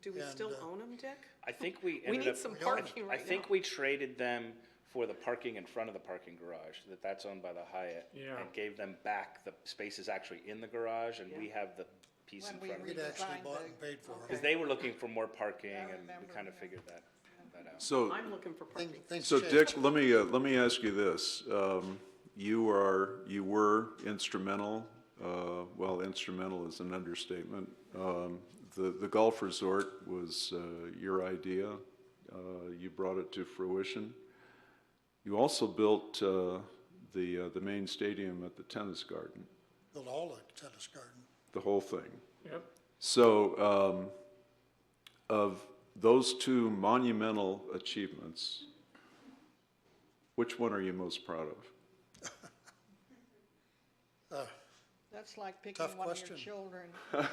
Do we And, still own them, Dick? I think we We ended need up. some parking right now. I think we traded them for the parking in front of the parking garage, that's owned by the Hyatt. Yeah. And gave them back the spaces actually in the garage, and we have the piece in When we front of it. We'd actually redesigned bought the- and paid for them. Because they were looking for more parking, I and we remember, kind of yeah. figured that out. So, I'm looking for parking. Things so changed. Dick, let me ask you this. You were instrumental, well, instrumental is an understatement. The golf resort was your idea. You brought it to fruition. You also built the main stadium at the tennis garden, Built all the tennis garden. the whole thing. Yep. So, of those two monumental achievements, which one are you most proud of? That's like picking Tough one of question. your children. They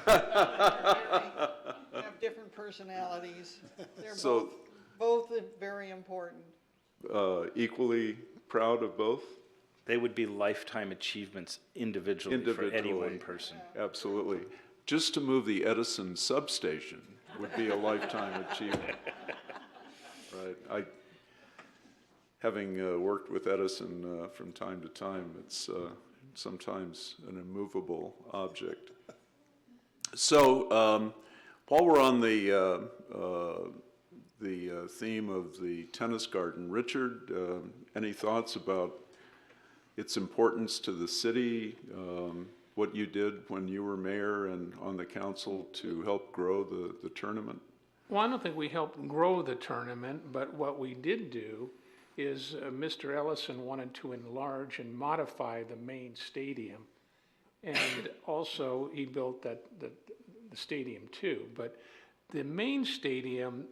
have different personalities. They're So- both very important. Equally proud of both? They would be lifetime achievements individually for any Individually. one person. Absolutely. Just to move the Edison substation would be a lifetime achievement. Right. Having worked with Edison from time to time, it's sometimes an immovable object. So, while we're on the theme of the tennis garden, Richard, any thoughts about its importance to the city, what you did when you were mayor and on the council to help grow the tournament? Well, I don't think we helped grow the tournament, but what we did do is Mr. Ellison wanted to enlarge and modify the main stadium. And also, he built the stadium too. But the main stadium,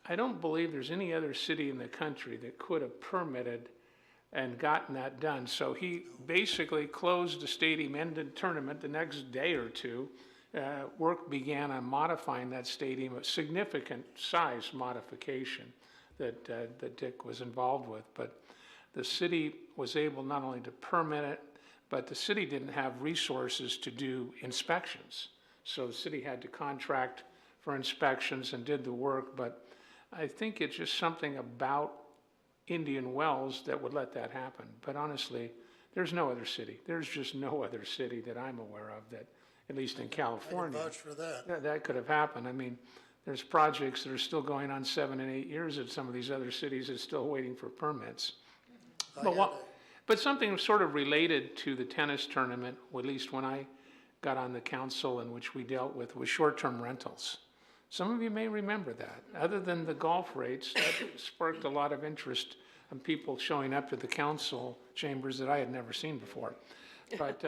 I don't believe there's any other city in the country that could have permitted and gotten that done. So he basically closed the stadium, ended the tournament the next day or two. Work began on modifying that stadium, a significant size modification that Dick was involved with. But the city was able not only to permit it, but the city didn't have resources to do inspections. So the city had to contract for inspections and did the work. But I think it's just something about Indian Wells that would let that happen. But honestly, there's no other city. There's just no other city that I'm aware of that, at least in I can California, vouch for that. that could have happened. I mean, there's projects that are still going on 7 and 8 years at some of these other cities that's still waiting for permits. But something sort of related to the tennis tournament, or at least when I got on the council in which we dealt with, was short-term rentals. Some of you may remember that. Other than the golf rates, that sparked a lot of interest in people showing up to the council chambers that I had never seen before. But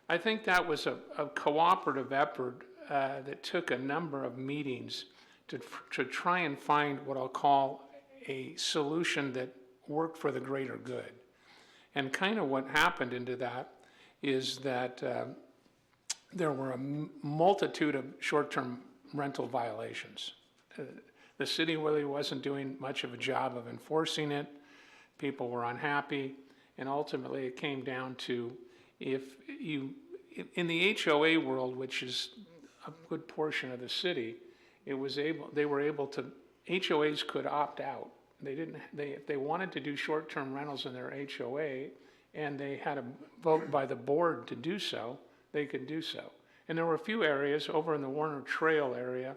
I think that was a cooperative effort that took a number of meetings to try and find what I'll call a solution that worked for the greater good. And kind of what happened into that is that there were a multitude of short-term rental violations. The city really wasn't doing much of a job of enforcing it. People were unhappy, and ultimately it came down to, if you, in the HOA world, which is a good portion of the city, they were able to, HOAs could opt out. If they wanted to do short-term rentals in their HOA and they had a vote by the board to do so, they could do so. And there were a few areas over in the Warner Trail area,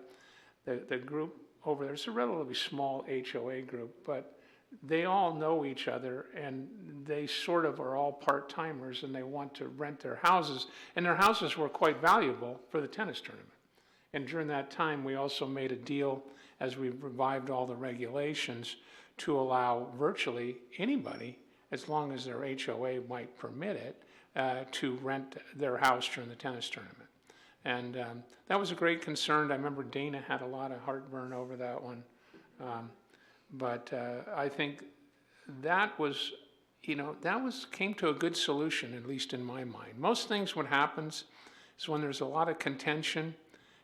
the group over there, it's a relatively small HOA group, but they all know each other and they sort of are all part-timers and they want to rent their houses. And their houses were quite valuable for the tennis tournament. And during that time, we also made a deal, as we revived all the regulations, to allow virtually anybody, as long as their HOA might permit it, to rent their house during the tennis tournament. And that was a great concern. I remember Dana had a lot of heartburn over that one. But I think that was, came to a good solution, at least in my mind. Most things, what happens is when there's a lot of contention,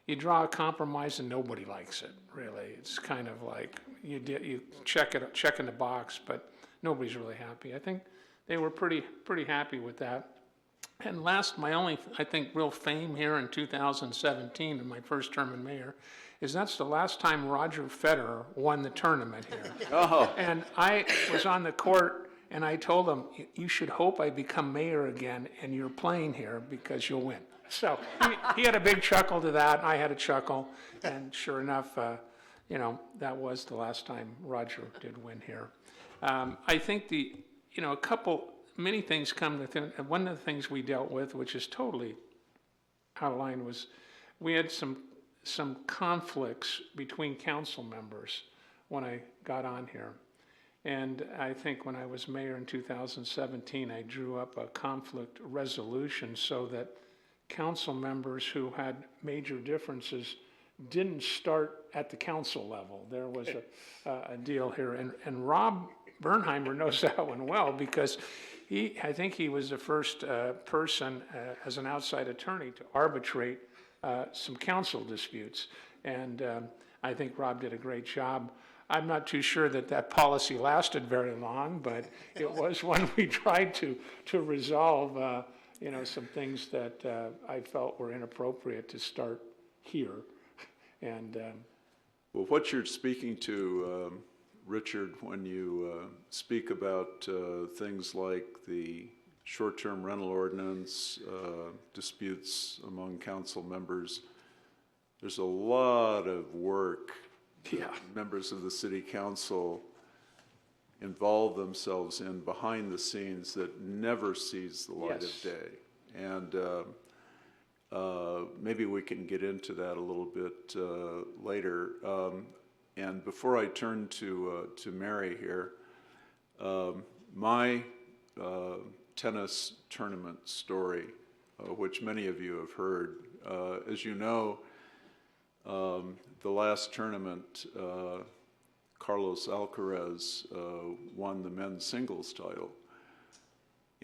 you draw a compromise and nobody likes it, really. It's kind of like you check in the box, but nobody's really happy. I think they were pretty happy with that. And last, my only, I think, real fame here in 2017, in my first term in mayor, is that's the last time Roger Federer won the tournament here. Oh. And I was on the court, and I told him, you should hope I become mayor again, and you're playing here because you'll win. So he had a big chuckle to that. I had a chuckle, and sure enough, that was the last time Roger did win here. I think many things come to think. One of the things we dealt with, which is totally out of line, was we had some conflicts between council members when I got on here. And I think when I was mayor in 2017, I drew up a conflict resolution so that council members who had major differences didn't start at the council level. There was a deal here. And Rob Bernheimer knows that one well, because I think he was the first person as an outside attorney to arbitrate some council disputes. And I think Rob did a great job. I'm not too sure that policy lasted very long, but it was one we tried to resolve, some things that I felt were inappropriate to start here. And Well, what you're speaking to, Richard, when you speak about things like the short-term rental ordinance, disputes among council members, there's a lot of work that members of the city council involve themselves in behind the scenes that never sees the light of day. And maybe we can get into that a little bit later. And before I turn to Mary here, my tennis tournament story, which many of you have heard. As you know, the last tournament, Carlos Alcaraz won the men's singles title.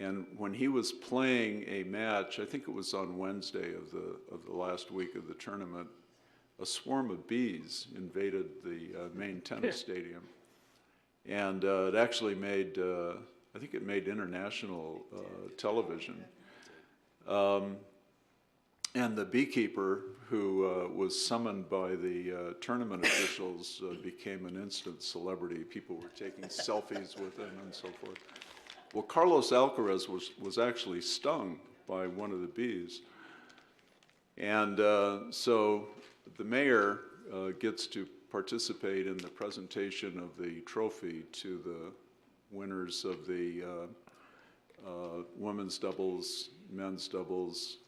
And when he was playing a match, I think it was on Wednesday of the last week of the tournament, a swarm of bees invaded the main tennis stadium. And it actually made, I think it made international television. And the beekeeper who was summoned by the tournament officials became an instant celebrity. People were taking selfies with him and so forth. Well, Carlos Alcaraz was actually stung by one of the bees. And so the mayor gets to participate in the presentation of the trophy to the winners of the women's doubles, men's doubles,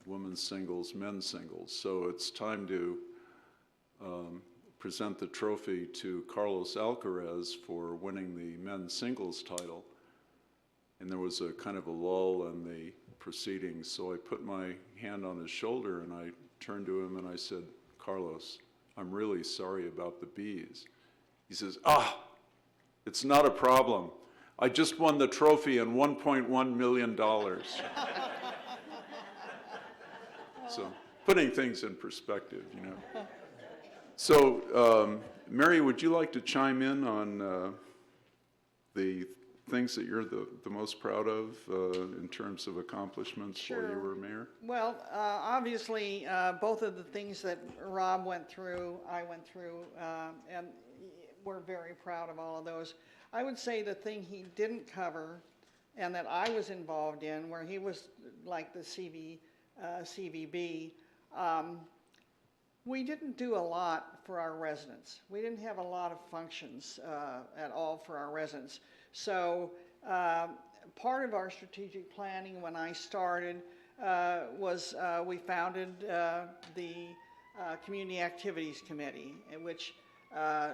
women's singles, men's singles. So it's time to present the trophy to Carlos Alcaraz for winning the men's singles title. And there was a kind of a lull in the proceedings, so I put my hand on his shoulder and I turned to him and I said, "Carlos, I'm really sorry about the bees." He says, "It's not a problem. I just won the trophy and $1.1 million. So, putting things in perspective, you know. So, Mary, would you like to chime in on the things that you're the most proud of in terms of accomplishments while you were mayor? Well, obviously, both of the things that Rob went through, I went through, and we're very proud of all of those. I would say the thing he didn't cover and that I was involved in, where he was like the CVB, we didn't do a lot for our residents. We didn't have a lot of functions at all for our residents. So part of our strategic planning when I started was we founded the Community Activities Committee, which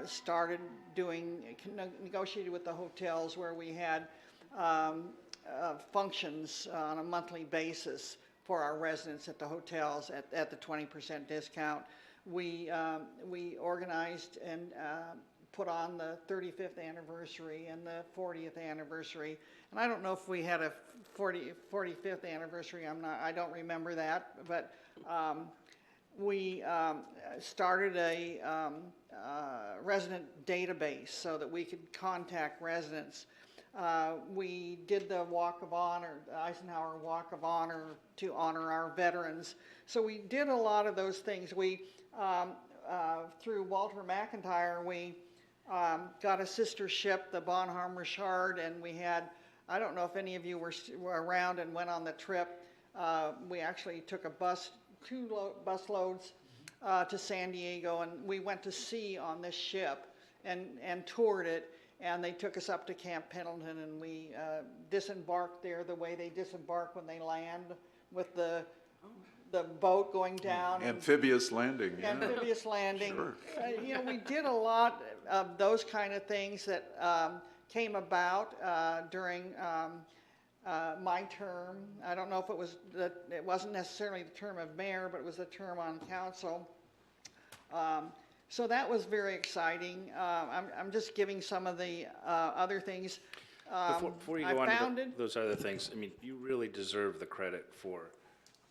started negotiated with the hotels where we had functions on a monthly basis for our residents at the hotels at the 20% discount. We organized and put on the 35th anniversary and the 40th anniversary. And I don't know if we had a 45th anniversary. I don't remember that, but we started a resident database so that we could contact residents. We did the Walk of Honor, the Eisenhower Walk of Honor, to honor our veterans. So we did a lot of those things. We, through Walter McIntyre, we got a sister ship, the Bernheimer Shard, and we had, I don't know if any of you were around and went on the trip. We actually took a bus, two bus loads to San Diego, and we went to sea on this ship and toured it. And they took us up to Camp Pendleton, and we disembarked there the way they disembark when they land, with the boat going down. Amphibious landing. Yeah. Amphibious landing. Sure. You know, we did a lot of those kind of things that came about during my term. I don't know if it wasn't necessarily the term of mayor, but it was the term on council. So that was very exciting. I'm just giving some of the other things. Before you go on to those other things, I mean, you really deserve the credit for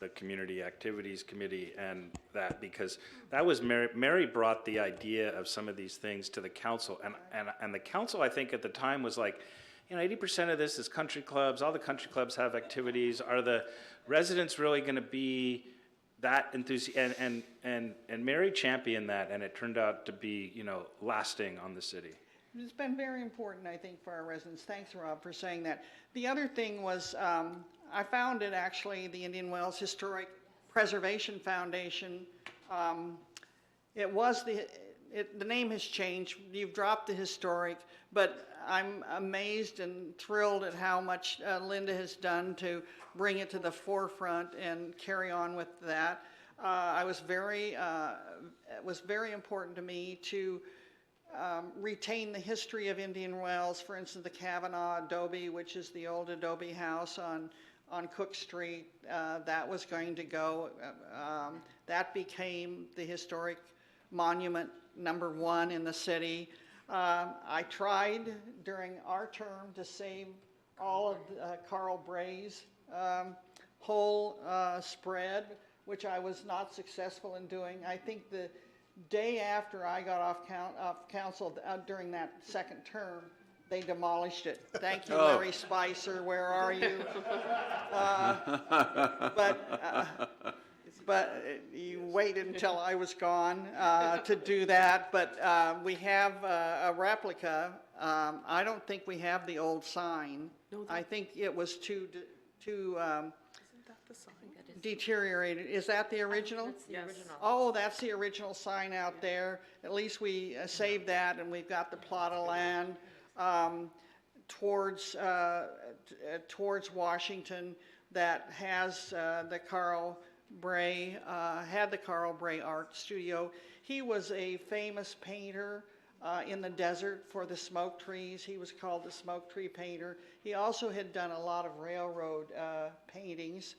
the Community Activities Committee and that, because that was Mary brought the idea of some of these things to the council, and the council, I think at the time, was like, you know, 80% of this is country clubs. All the country clubs have activities. Are the residents really going to be that enthusiastic? And Mary championed that, and it turned out to be, you know, lasting on the city. It's been very important, I think, for our residents. Thanks, Rob, for saying that. The other thing was, I founded actually the Indian Wells Historic Preservation Foundation. The name has changed. You've dropped the historic, but I'm amazed and thrilled at how much Linda has done to bring it to the forefront and carry on with that. It was very important to me to retain the history of Indian Wells. For instance, the Kavanaugh Adobe, which is the old adobe house on Cook Street, that was going to go. That became the historic monument #1 in the city. I tried during our term to save all of Carl Bray's whole spread, which I was not successful in doing. I think the day after I got off council during that second term, they demolished it. Thank you, Larry Spicer. Where are you? But you waited until I was gone to do that. But we have a replica. I don't think we have the old sign. No, I think it was too Isn't that the sign? deteriorated. Is that the original? That's the original. Oh, that's the original sign out there. At least we saved that, and we've got the plot of land towards Washington that has the Carl Bray had the Carl Bray Art Studio. He was a famous painter in the desert for the smoke trees. He was called the smoke tree painter. He also had done a lot of railroad paintings.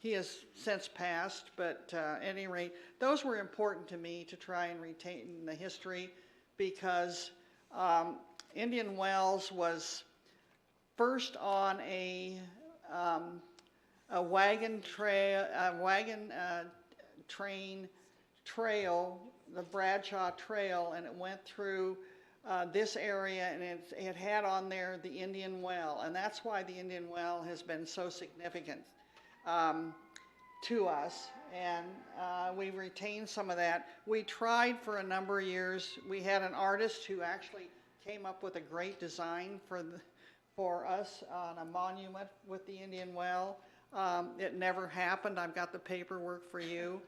He has since passed, but at any rate, those were important to me to try and retain the history, because Indian Wells was first on a wagon train trail, the Bradshaw Trail, and it went through this area, and it had on there the Indian Well, and that's why the Indian Well has been so significant to us, and we retained some of that. We tried for a number of years. We had an artist who actually came up with a great design for us on a monument with the Indian Well. It never happened. I've got the paperwork for you.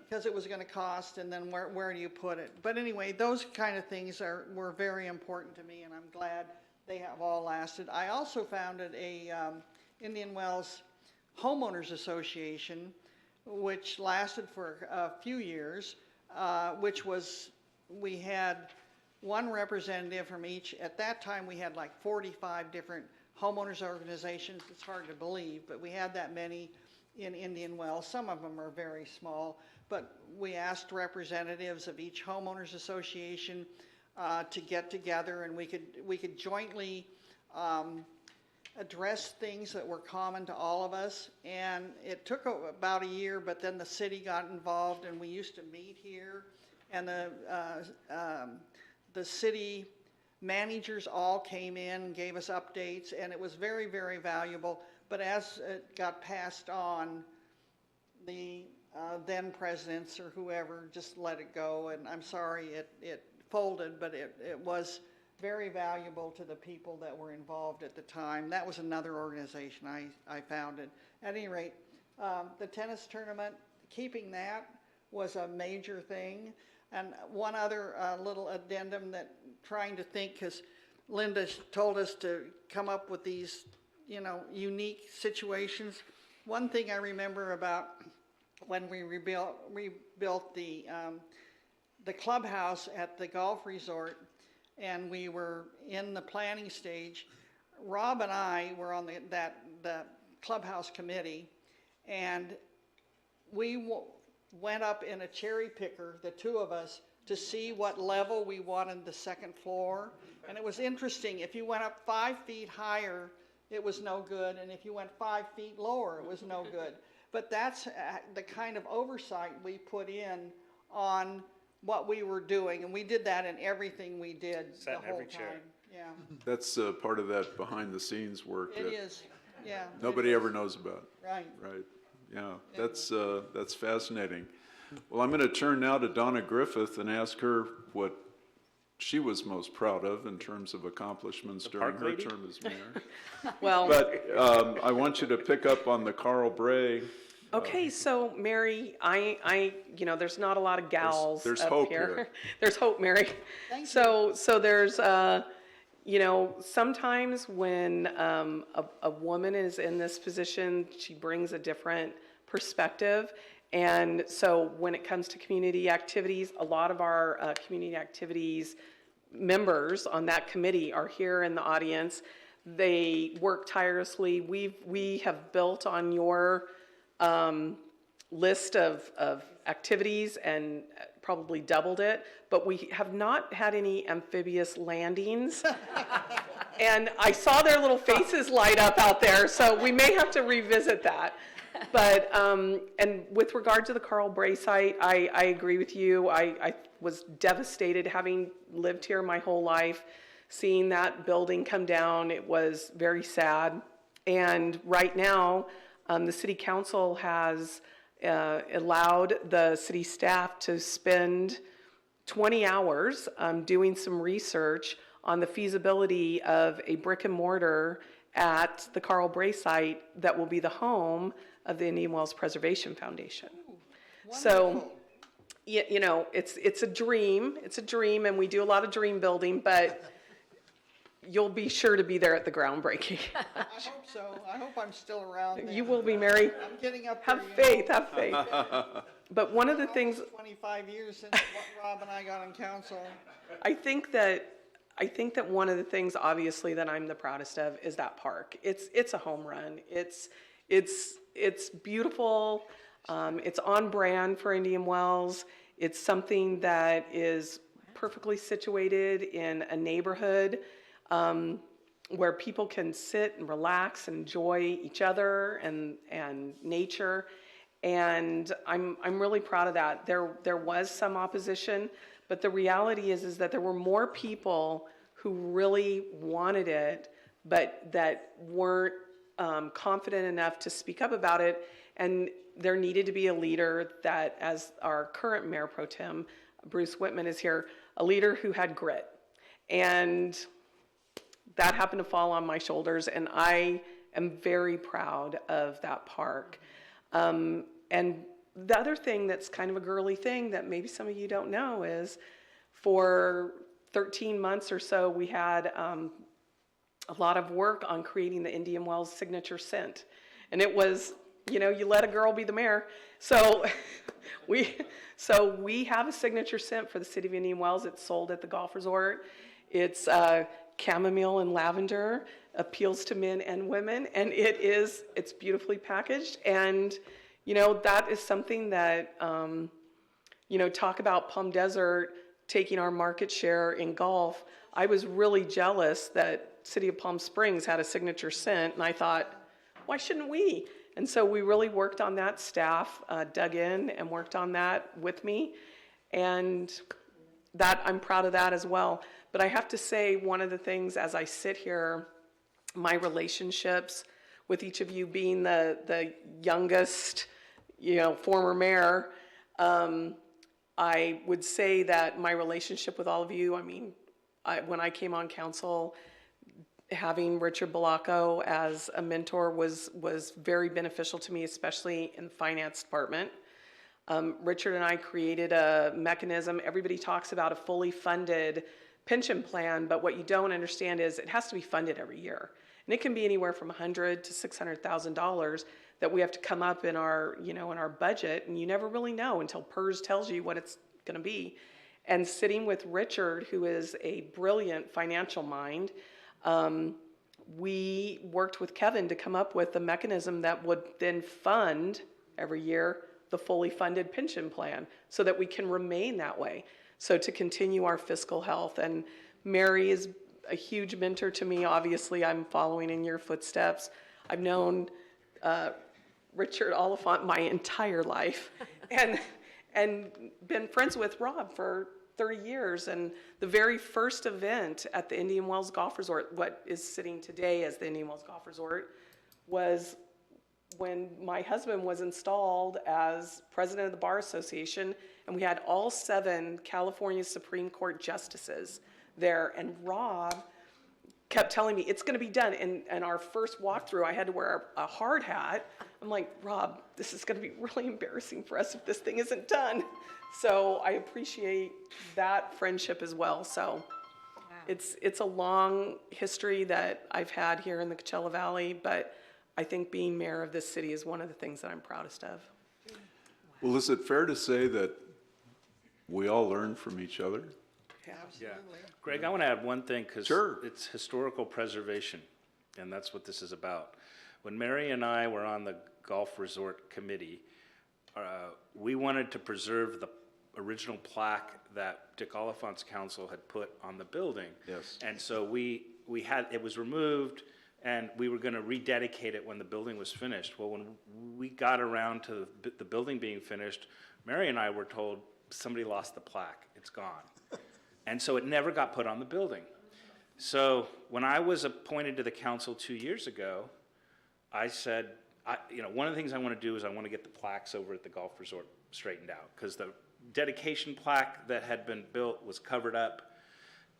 Because it was going to cost, and then where do you put it? But anyway, those kind of things were very important to me, and I'm glad they have all lasted. I also founded a Indian Wells Homeowners Association, which lasted for a few years, we had one representative from each. At that time, we had like 45 different homeowners organizations. It's hard to believe, but we had that many in Indian Wells. Some of them are very small, but we asked representatives of each homeowners association to get together, and we could jointly address things that were common to all of us. And it took about a year, but then the city got involved, and we used to meet here, and the city managers all came in and gave us updates, and it was very, very valuable. But as it got passed on, the then presidents or whoever just let it go, and I'm sorry it folded, but it was very valuable to the people that were involved at the time. That was another organization I founded. At any rate, the tennis tournament, keeping that was a major thing. And one other little addendum, that trying to think, because Linda told us to come up with these, unique situations. One thing I remember about when we rebuilt the clubhouse at the golf resort, and we were in the planning stage, Rob and I were on the clubhouse committee, and we went up in a cherry picker, the two of us, to see what level we wanted the second floor. And it was interesting. If you went up 5 feet higher, it was no good, and if you went 5 feet lower, it was no good. But that's the kind of oversight we put in on what we were doing, and we did that in everything we did the whole time. Yeah, That's part of that behind-the-scenes work it that is. Yeah, nobody ever knows about. right. Right, yeah, that's fascinating. Well, I'm going to turn now to Donna Griffith and ask her what she was most proud of in terms of accomplishments during park her lady? term as mayor. Well, But I want you to pick up on the Carl Bray. okay, so Mary, there's not a lot of gals There's up hope here. here. There's hope, Mary. Thank you. So there's, sometimes when a woman is in this position, she brings a different perspective. And so when it comes to community activities, a lot of our community activities members on that committee are here in the audience. They work tirelessly. We have built on your list of activities and probably doubled it, but we have not had any amphibious landings. And I saw their little faces light up out there, so we may have to revisit that. But, and with regard to the Carl Bray site, I agree with you. I was devastated, having lived here my whole life, seeing that building come down. It was very sad. And right now, the city council has allowed the city staff to spend 20 hours doing some research on the feasibility of a brick and mortar at the Carl Bray site that will be the home of the Indian Wells Preservation Foundation. So, it's a dream. It's a dream, and we do a lot of dream building, but you'll be sure to be there at the groundbreaking. I hope so. I hope I'm still around then. You will be, Mary. I'm getting up Have there, you faith, know. have faith. But one of the things, Almost 25 years since Rob and I got on council. I think that one of the things, obviously, that I'm the proudest of is that park. It's a home run. It's beautiful. It's on brand for Indian Wells. It's something that is perfectly situated in a neighborhood where people can sit and relax and enjoy each other and nature. And I'm really proud of that. There was some opposition, but the reality is that there were more people who really wanted it, but that weren't confident enough to speak up about it. And there needed to be a leader that, as our current Mayor Pro Tem, Bruce Whitman, is here, a leader who had grit. And that happened to fall on my shoulders, and I am very proud of that park. And the other thing that's kind of a girly thing that maybe some of you don't know is for 13 months or so, we had a lot of work on creating the Indian Wells signature scent. And it was, you know, you let a girl be the mayor. So we have a signature scent for the city of Indian Wells. It's sold at the golf resort. It's chamomile and lavender, appeals to men and women, and it's beautifully packaged. And you know, that is something that, you know, talk about Palm Desert taking our market share in golf. I was really jealous that City of Palm Springs had a signature scent, and I thought, why shouldn't we? And so we really worked on that. Staff dug in and worked on that with me, and that I'm proud of that as well. But I have to say, one of the things as I sit here, my relationships with each of you being the youngest, you know, former mayor, I would say that my relationship with all of you, I mean, when I came on council, having Richard Balacco as a mentor was very beneficial to me, especially in the finance department. Richard and I created a mechanism. Everybody talks about a fully funded pension plan, but what you don't understand is it has to be funded every year. And it can be anywhere from $100,000 to $600,000 that we have to come up in our, you know, in our budget, and you never really know until PERS tells you what it's going to be. And sitting with Richard, who is a brilliant financial mind, we worked with Kevin to come up with a mechanism that would then fund every year the fully funded pension plan so that we can remain that way. So to continue our fiscal health. And Mary is a huge mentor to me. Obviously, I'm following in your footsteps. I've known Richard Oliphant my entire life and been friends with Rob for 30 years. And the very first event at the Indian Wells Golf Resort, what is sitting today as the Indian Wells Golf Resort, was when my husband was installed as president of the Bar Association, and we had all 7 California Supreme Court justices there. And Rob kept telling me, it's going to be done. And our first walkthrough, I had to wear a hard hat. I'm like, Rob, this is going to be really embarrassing for us if this thing isn't done. So I appreciate that friendship as well. So it's a long history that I've had here in the Coachella Valley, but I think being mayor of this city is one of the things that I'm proudest of. Well, is it fair to say that we all learn from each other? Yeah. Greg, I want to add one thing because Sure. it's historical preservation, and that's what this is about. When Mary and I were on the golf resort committee, we wanted to preserve the original plaque that Dick Oliphant's council had put on the building. Yes. And so we had, it was removed, and we were going to rededicate it when the building was finished. Well, when we got around to the building being finished, Mary and I were told somebody lost the plaque. It's gone. And so it never got put on the building. So when I was appointed to the council 2 years ago, I said, one of the things I want to do is I want to get the plaques over at the golf resort straightened out, because the dedication plaque that had been built was covered up.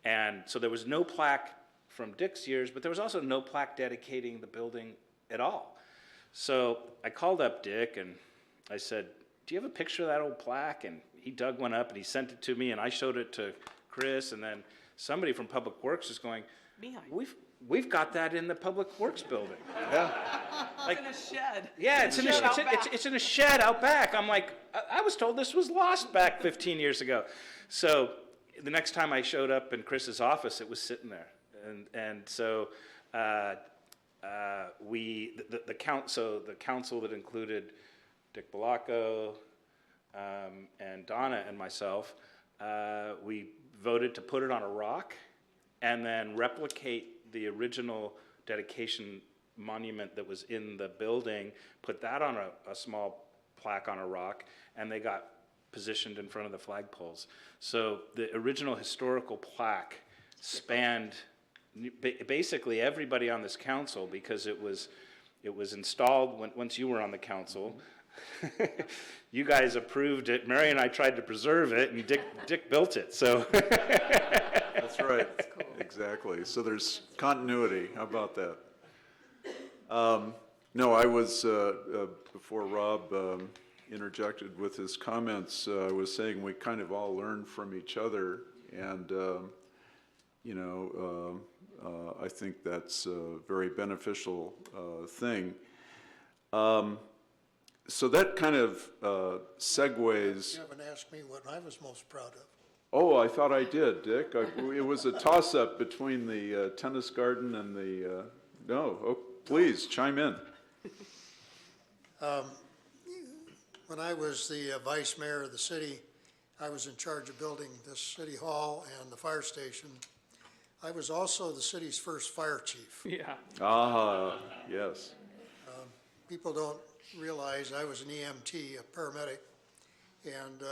And so there was no plaque from Dick's years, but there was also no plaque dedicating the building at all. So I called up Dick and I said, do you have a picture of that old plaque? And he dug one up and he sent it to me, and I showed it to Chris, and then somebody from Public Works is going, Behind. We've got that in the Public Works building. Yeah. It's in a shed. Yeah, it's in a shed out back. I'm like, I was told this was lost back 15 years ago. So the next time I showed up in Chris's office, it was sitting there. And so the council that included Dick Balacco and Donna and myself, we voted to put it on a rock and then replicate the original dedication monument that was in the building, put that on a small plaque on a rock, and they got positioned in front of the flagpoles. So the original historical plaque spanned basically everybody on this council, because it was installed once you were on the council. You guys approved it. Mary and I tried to preserve it, and Dick built it. So That's right. Exactly. So there's continuity. How about that? No, I was, before Rob interjected with his comments, I was saying we kind of all learn from each other, and, I think that's a very beneficial thing. So that kind of segues. You haven't asked me what I was most proud of. Oh, I thought I did, Dick. It was a toss-up between the tennis garden and the, no, oh, please, chime in. When I was the vice mayor of the city, I was in charge of building this city hall and the fire station. I was also the city's first fire chief. Yeah. Ah, yes. People don't realize I was an EMT, a paramedic, and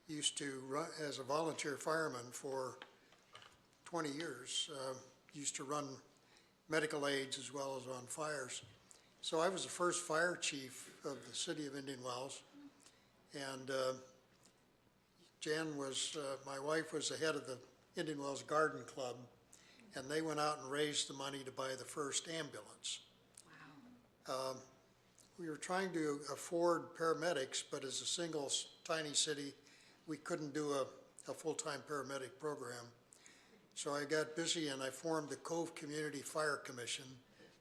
used to run as a volunteer fireman for 20 years. Used to run medical aids as well as on fires. So I was the first fire chief of the city of Indian Wells, and Jan was, my wife was the head of the Indian Wells Garden Club, and they went out and raised the money to buy the first ambulance. Wow. We were trying to afford paramedics, but as a single tiny city, we couldn't do a full-time paramedic program. So I got busy and I formed the Cove Community Fire Commission,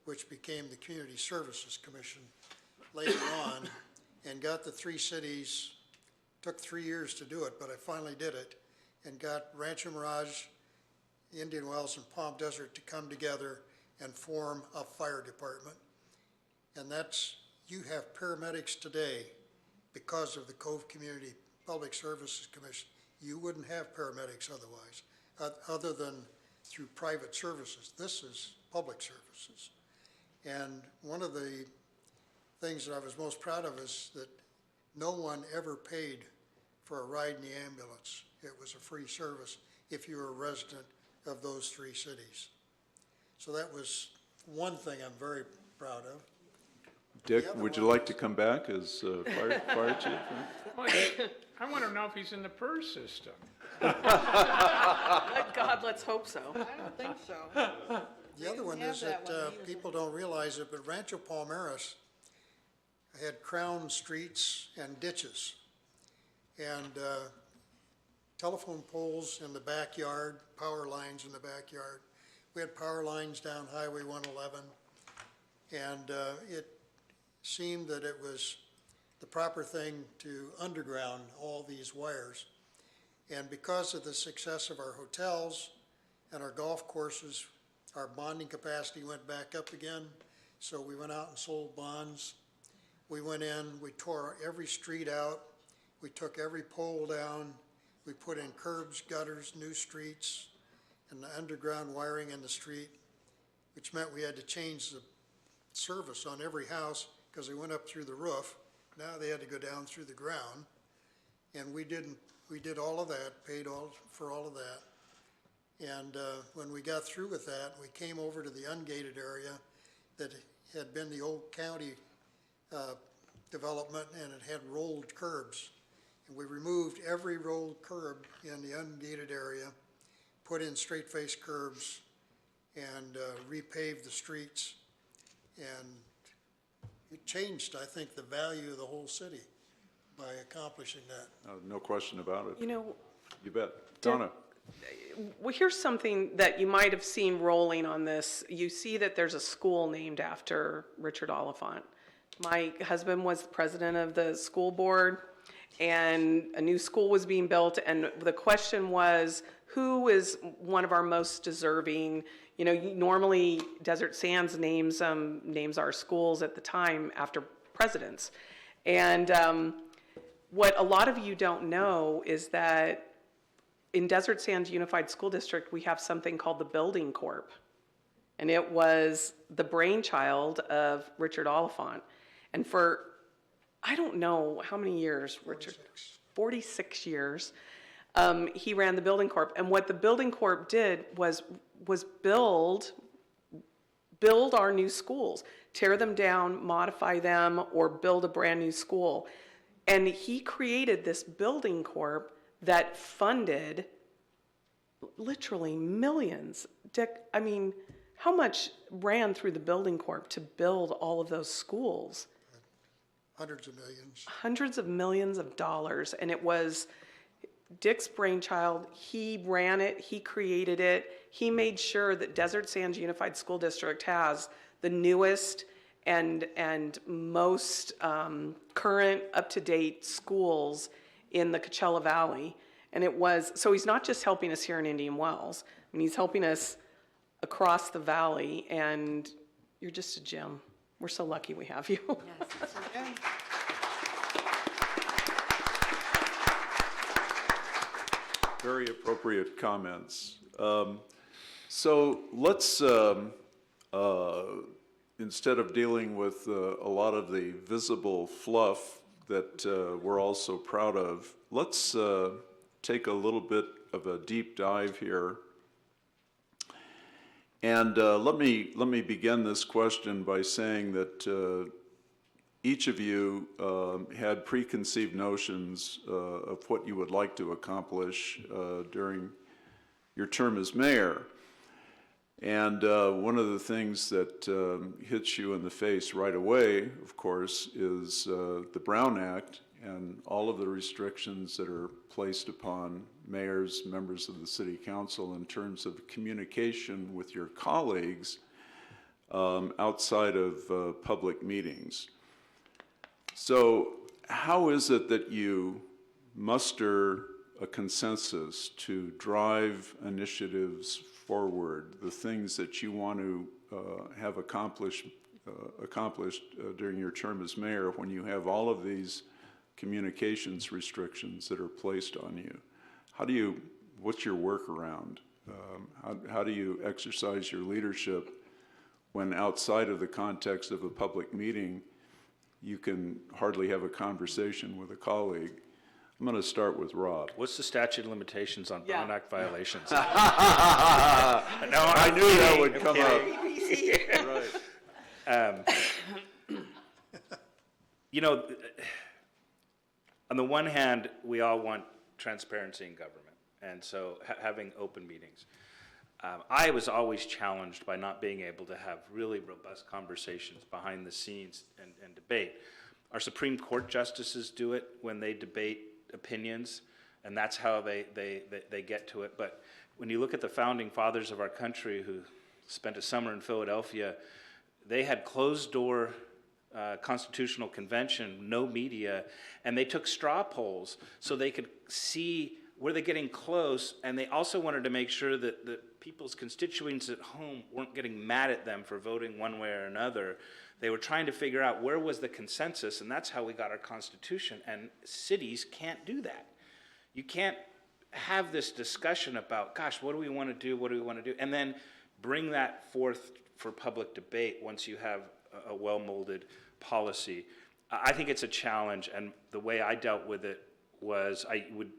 which became the Community Services Commission later on, and got the three cities. Took 3 years to do it, but I finally did it, and got Rancho Mirage, Indian Wells, and Palm Desert to come together and form a fire department. And that's, you have paramedics today because of the Cove Community Public Services Commission. You wouldn't have paramedics otherwise, other than through private services. This is public services. And one of the things that I was most proud of is that no one ever paid for a ride in the ambulance. It was a free service if you were a resident of those three cities. So that was one thing I'm very proud of. Dick, would you like to come back as fire chief? Well, I want to know if he's in the PERS system. God, let's hope so. I don't think so. The other one is that people don't realize it, but Rancho Palmeras had crown streets and ditches, and telephone poles in the backyard, power lines in the backyard. We had power lines down Highway 111, and it seemed that it was the proper thing to underground all these wires. And because of the success of our hotels and our golf courses, our bonding capacity went back up again. So we went out and sold bonds. We went in, we tore every street out. We took every pole down. We put in curbs, gutters, new streets, and the underground wiring in the street, which meant we had to change the service on every house because they went up through the roof. Now they had to go down through the ground. And we did all of that, paid for all of that. And when we got through with that, we came over to the ungated area that had been the old county development, and it had rolled curbs. And we removed every rolled curb in the ungated area, put in straight-face curbs, and repaved the streets. And it changed, I think, the value of the whole city by accomplishing that. No question about it. You know, You bet. Donna? Well, here's something that you might have seen rolling on this. You see that there's a school named after Richard Oliphant. My husband was the president of the school board, and a new school was being built, and the question was, who is one of our most deserving? You know, normally Desert Sands names our schools at the time after presidents. And what a lot of you don't know is that in Desert Sands Unified School District, we have something called the Building Corp. And it was the brainchild of Richard Oliphant. And for, I don't know how many years, Richard? 46 years. He ran the Building Corp. And what the Building Corp did was build our new schools, tear them down, modify them, or build a brand new school. And he created this Building Corp that funded literally millions. Dick, I mean, how much ran through the Building Corp to build all of those schools? Hundreds of millions. Hundreds of millions of dollars. And it was Dick's brainchild. He ran it, he created it. He made sure that Desert Sands Unified School District has the newest and most current, up-to-date schools in the Coachella Valley. And it was, so he's not just helping us here in Indian Wells, I mean, he's helping us across the valley, and you're just a gem. We're so lucky we have you. Yes. Okay. Very appropriate comments. So let's, instead of dealing with a lot of the visible fluff that we're all so proud of, let's take a little bit of a deep dive here. And let me begin this question by saying that each of you had preconceived notions of what you would like to accomplish during your term as mayor. And one of the things that hits you in the face right away, of course, is the Brown Act and all of the restrictions that are placed upon mayors, members of the city council in terms of communication with your colleagues outside of public meetings. So how is it that you muster a consensus to drive initiatives forward, the things that you want to have accomplished during your term as mayor, when you have all of these communications restrictions that are placed on you? What's your workaround? How do you exercise your leadership when outside of the context of a public meeting, you can hardly have a conversation with a colleague? I'm going to start with Rob. What's the statute of limitations on Yeah. Brown Act violations? No, I knew that would come up. Right. You know, on the one hand, we all want transparency in government, and so having open meetings. I was always challenged by not being able to have really robust conversations behind the scenes and debate. Our Supreme Court justices do it when they debate opinions, and that's how they get to it. But when you look at the founding fathers of our country who spent a summer in Philadelphia, they had closed-door constitutional convention, no media, and they took straw polls so they could see were they getting close, and they also wanted to make sure that the people's constituents at home weren't getting mad at them for voting one way or another. They were trying to figure out where was the consensus, and that's how we got our Constitution, and cities can't do that. You can't have this discussion about, gosh, what do we want to do, what do we want to do, and then bring that forth for public debate once you have a well-molded policy. I think it's a challenge, and the way I dealt with it was I would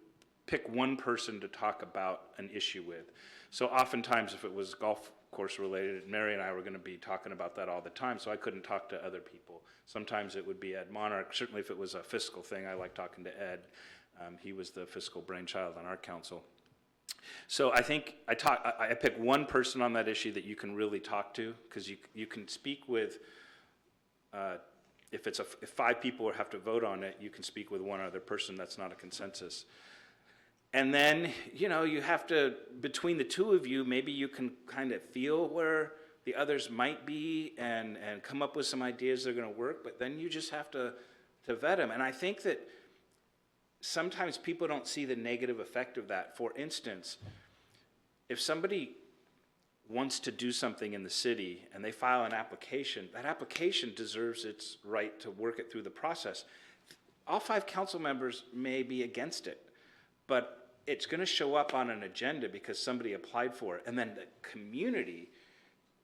pick one person to talk about an issue with. So oftentimes if it was golf course related, Mary and I were going to be talking about that all the time, so I couldn't talk to other people. Sometimes it would be Ed Monarch. Certainly if it was a fiscal thing, I like talking to Ed. He was the fiscal brainchild on our council. So I think I pick one person on that issue that you can really talk to, because you can speak with, if 5 people have to vote on it, you can speak with one other person. That's not a consensus. And then, you have to, between the two of you, maybe you can kind of feel where the others might be and come up with some ideas that are going to work, but then you just have to vet them. And I think that sometimes people don't see the negative effect of that. For instance, if somebody wants to do something in the city and they file an application, that application deserves its right to work it through the process. All 5 council members may be against it, but it's going to show up on an agenda because somebody applied for it. And then the community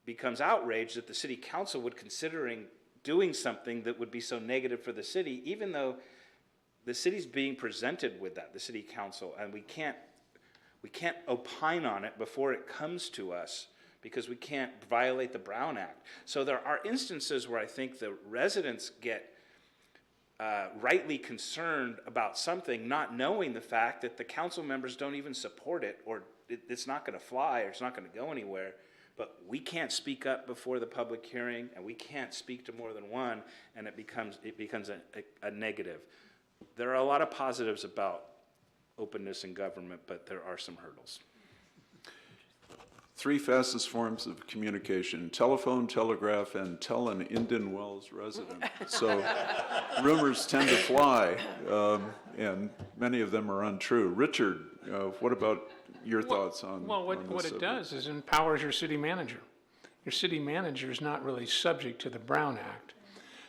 becomes outraged that the city council would considering doing something that would be so negative for the city, even though the city's being presented with that, the city council, and we can't opine on it before it comes to us because we can't violate the Brown Act. So there are instances where I think the residents get rightly concerned about something, not knowing the fact that the council members don't even support it, or it's not going to fly, or it's not going to go anywhere. But we can't speak up before the public hearing, and we can't speak to more than one, and it becomes a negative. There are a lot of positives about openness in government, but there are some hurdles. 3 fastest forms of communication: telephone, telegraph, and tell an Indian Wells resident. So rumors tend to fly, and many of them are untrue. Richard, what about your thoughts on What it does is empowers your city manager. Your city manager is not really subject to the Brown Act.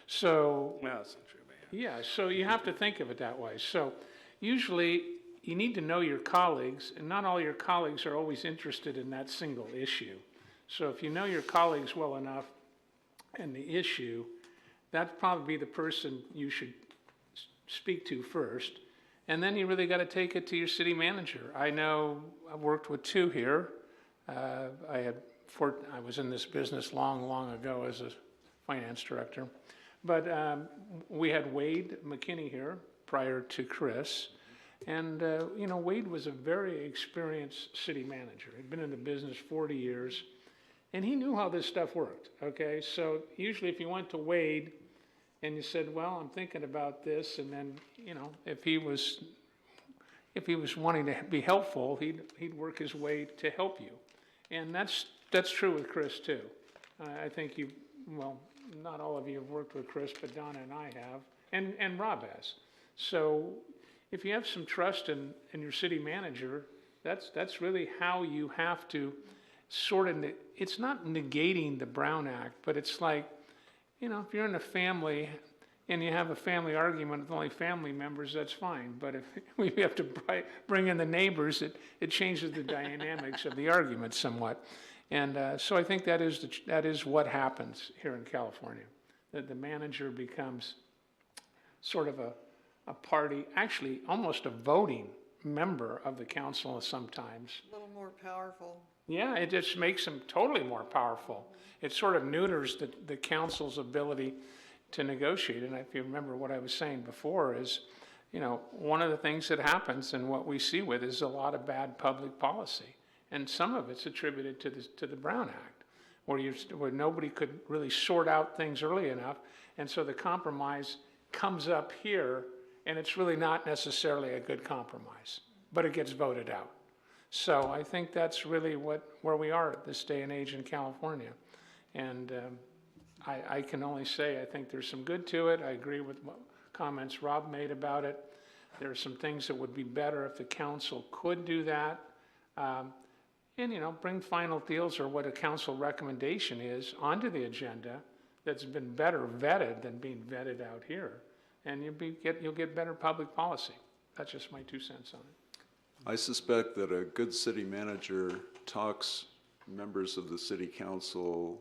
So, Well, that's not true, man. yeah, so you have to think of it that way. So usually you need to know your colleagues, and not all your colleagues are always interested in that single issue. So if you know your colleagues well enough and the issue, that'd probably be the person you should speak to first. And then you really got to take it to your city manager. I know I've worked with 2 here. I was in this business long ago as a finance director. But we had Wade McKinney here prior to Chris. And, Wade was a very experienced city manager. He'd been in the business 40 years. And he knew how this stuff worked, okay? So usually if you went to Wade and you said, well, I'm thinking about this, and then, if he was wanting to be helpful, he'd work his way to help you. And that's true with Chris too. I think not all of you have worked with Chris, but Donna and I have, and Rob has. So if you have some trust in your city manager, that's really how you have to sort of, it's not negating the Brown Act, but it's like, if you're in a family and you have a family argument with only family members, that's fine. But if we have to bring in the neighbors, it changes the dynamics of the argument somewhat. And so I think that is what happens here in California, that the manager becomes sort of a party, actually almost a voting member of the council sometimes. A little more powerful. Yeah, it just makes them totally more powerful. It sort of neuters the council's ability to negotiate. And if you remember what I was saying before is, one of the things that happens and what we see with is a lot of bad public policy. And some of it's attributed to the Brown Act, where nobody could really sort out things early enough. And so the compromise comes up here, and it's really not necessarily a good compromise, but it gets voted out. So I think that's really where we are at this day and age in California. And I can only say I think there's some good to it. I agree with what comments Rob made about it. There are some things that would be better if the council could do that. And, bring final deals or what a council recommendation is onto the agenda that's been better vetted than being vetted out here. And you'll get better public policy. That's just my 2 cents on it. I suspect that a good city manager talks members of the city council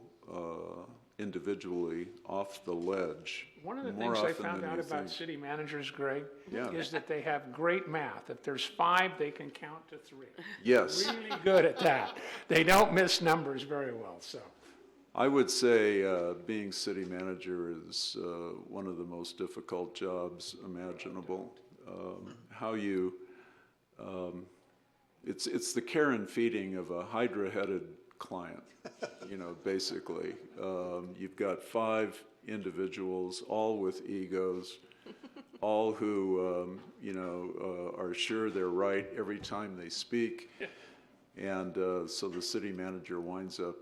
individually off the ledge. One of the more things I often found than out you about think. city managers, Greg, Yeah. is that they have great math. If there's 5, they can count to 3. Yes. Really good at that. They don't miss numbers very well, so. I would say being city manager is one of the most difficult jobs imaginable. It's the care and feeding of a hydra-headed client, basically. You've got 5 individuals, all with egos, all who, are sure they're right every time they speak. And so the city manager winds up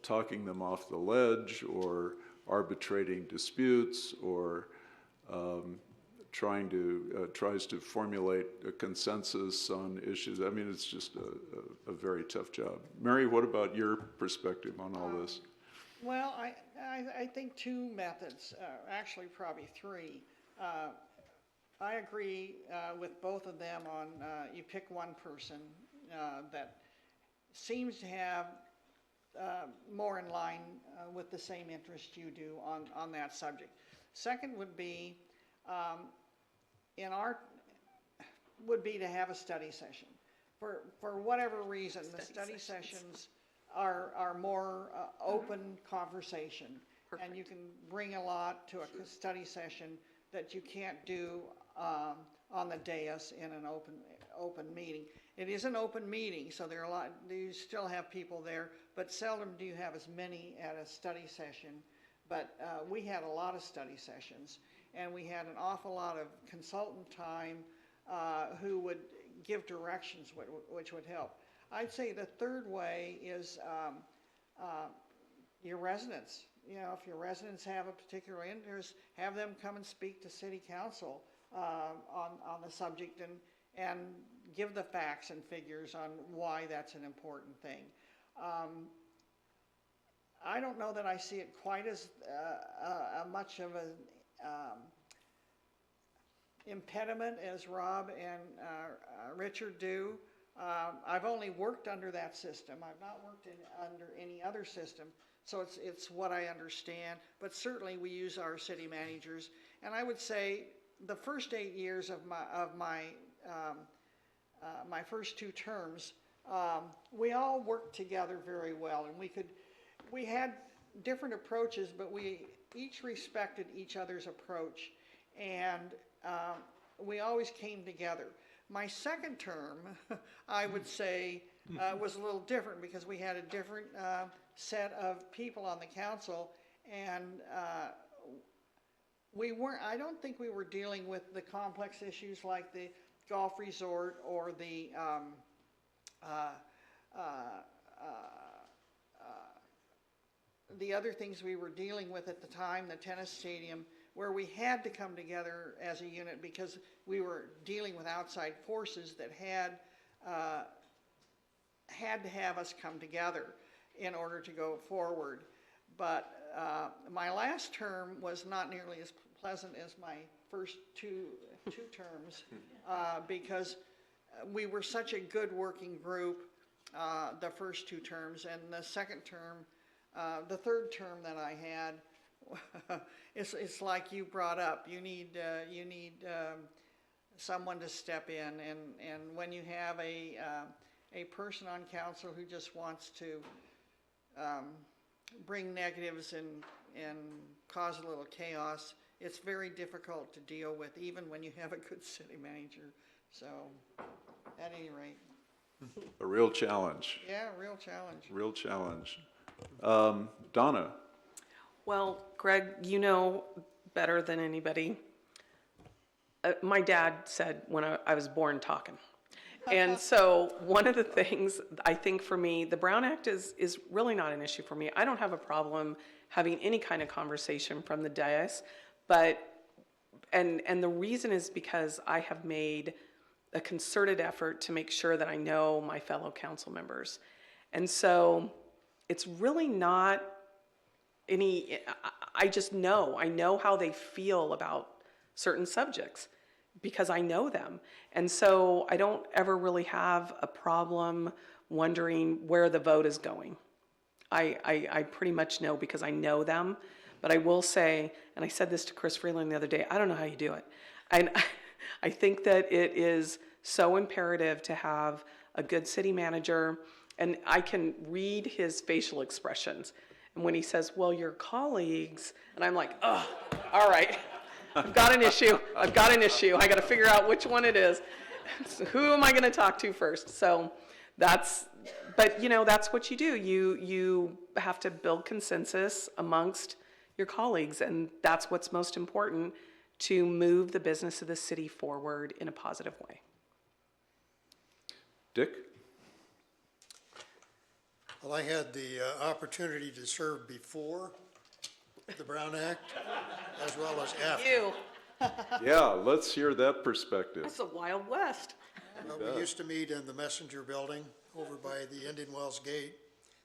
talking them off the ledge or arbitrating disputes or tries to formulate a consensus on issues. I mean, it's just a very tough job. Mary, what about your perspective on all this? Well, I think two methods, actually probably three. I agree with both of them on you pick one person that seems to have more in line with the same interest you do on that subject. Second would be to have a study session. For whatever reason, the study sessions are more open conversation. Perfect. And you can bring a lot to a study session that you can't do on the dais in an open meeting. It is an open meeting, so you still have people there, but seldom do you have as many at a study session. But we had a lot of study sessions, and we had an awful lot of consultant time who would give directions which would help. I'd say the third way is your residents. If your residents have a particular interest, have them come and speak to city council on the subject and give the facts and figures on why that's an important thing. I don't know that I see it quite as much of an impediment as Rob and Richard do. I've only worked under that system. I've not worked under any other system, so it's what I understand. But certainly we use our city managers, and I would say the first 8 years of my first 2 terms, we all worked together very well, and we had different approaches, but we each respected each other's approach, and we always came together. My second term, I would say, was a little different because we had a different set of people on the council, and I don't think we were dealing with the complex issues like the golf resort or the other things we were dealing with at the time, the tennis stadium, where we had to come together as a unit because we were dealing with outside forces that had to have us come together in order to go forward. But my last term was not nearly as pleasant as my first two terms because we were such a good working group the first 2 terms, and the second term, the third term that I had, it's like you brought up. You need someone to step in, and when you have a person on council who just wants to bring negatives and cause a little chaos, it's very difficult to deal with, even when you have a good city manager. So, at any rate. A real challenge. Yeah, real challenge. Real challenge. Donna. Well, Greg, you know better than anybody. My dad said when I was born talking. And so one of the things I think for me, the Brown Act is really not an issue for me. I don't have a problem having any kind of conversation from the dais, and the reason is because I have made a concerted effort to make sure that I know my fellow council members. And so it's really not I just know. I know how they feel about certain subjects because I know them. And so I don't ever really have a problem wondering where the vote is going. I pretty much know because I know them. But I will say, and I said this to Chris Freeland the other day, I don't know how you do it. And I think that it is so imperative to have a good city manager, and I can read his facial expressions. And when he says, well, your colleagues, and I'm like, oh, all right, I've got an issue. I got to figure out which one it is. So who am I going to talk to first? So that's what you do. You have to build consensus amongst your colleagues, and that's what's most important to move the business of the city forward in a positive way. Dick? Well, I had the opportunity to serve before the Brown Act as well as after. You, Yeah, let's hear that perspective. that's the Wild West. We used to meet in the Messenger Building over by the Indian Wells Gate.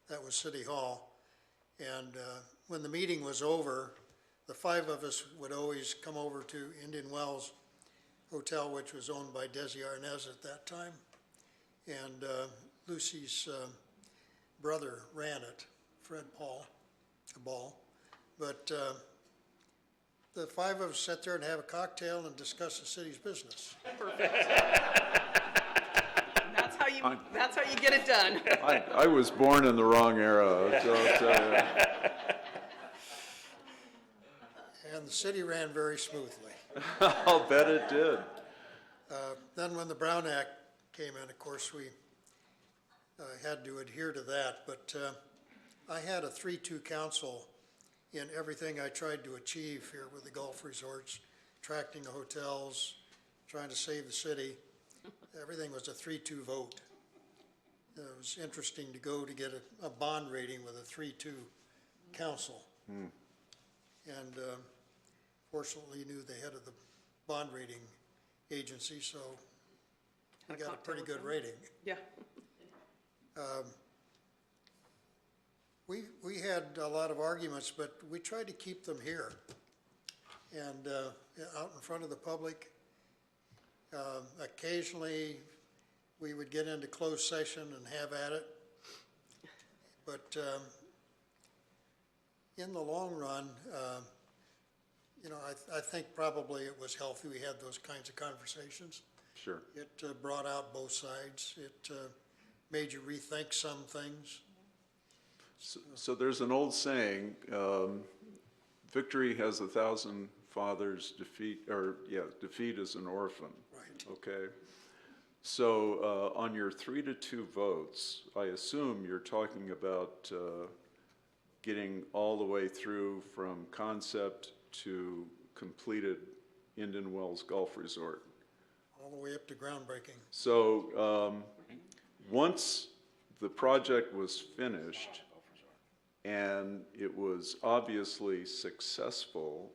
That was City Hall. And when the meeting was over, the five of us would always come over to Indian Wells Hotel, which was owned by Desi Arnaz at that time. And Lucy's brother ran it, Fred Ball. But the five of us sat there and have a cocktail and discuss the city's business. That's how you get it done. I was born in the wrong era, so I'll tell you. And the city ran very smoothly. I'll bet it did. Then when the Brown Act came in, of course, we had to adhere to that. But I had a 3-2 council in everything I tried to achieve here with the golf resorts, attracting the hotels, trying to save the city. Everything was a 3-2 vote. It was interesting to go to get a bond rating with a 3-2 council. And fortunately knew the head of the bond rating agency, so we got a pretty good rating. Yeah. We had a lot of arguments, but we tried to keep them here and out in front of the public. Occasionally, we would get into closed session and have at it. But in the long run, I think probably it was healthy we had those kinds of conversations. Sure. It brought out both sides. It made you rethink some things. So there's an old saying, victory has 1,000 fathers, defeat is an orphan. Right. Okay. So on your 3-2 votes, I assume you're talking about getting all the way through from concept to completed Indian Wells Golf Resort. All the way up to groundbreaking. So once the project was finished and it was obviously successful,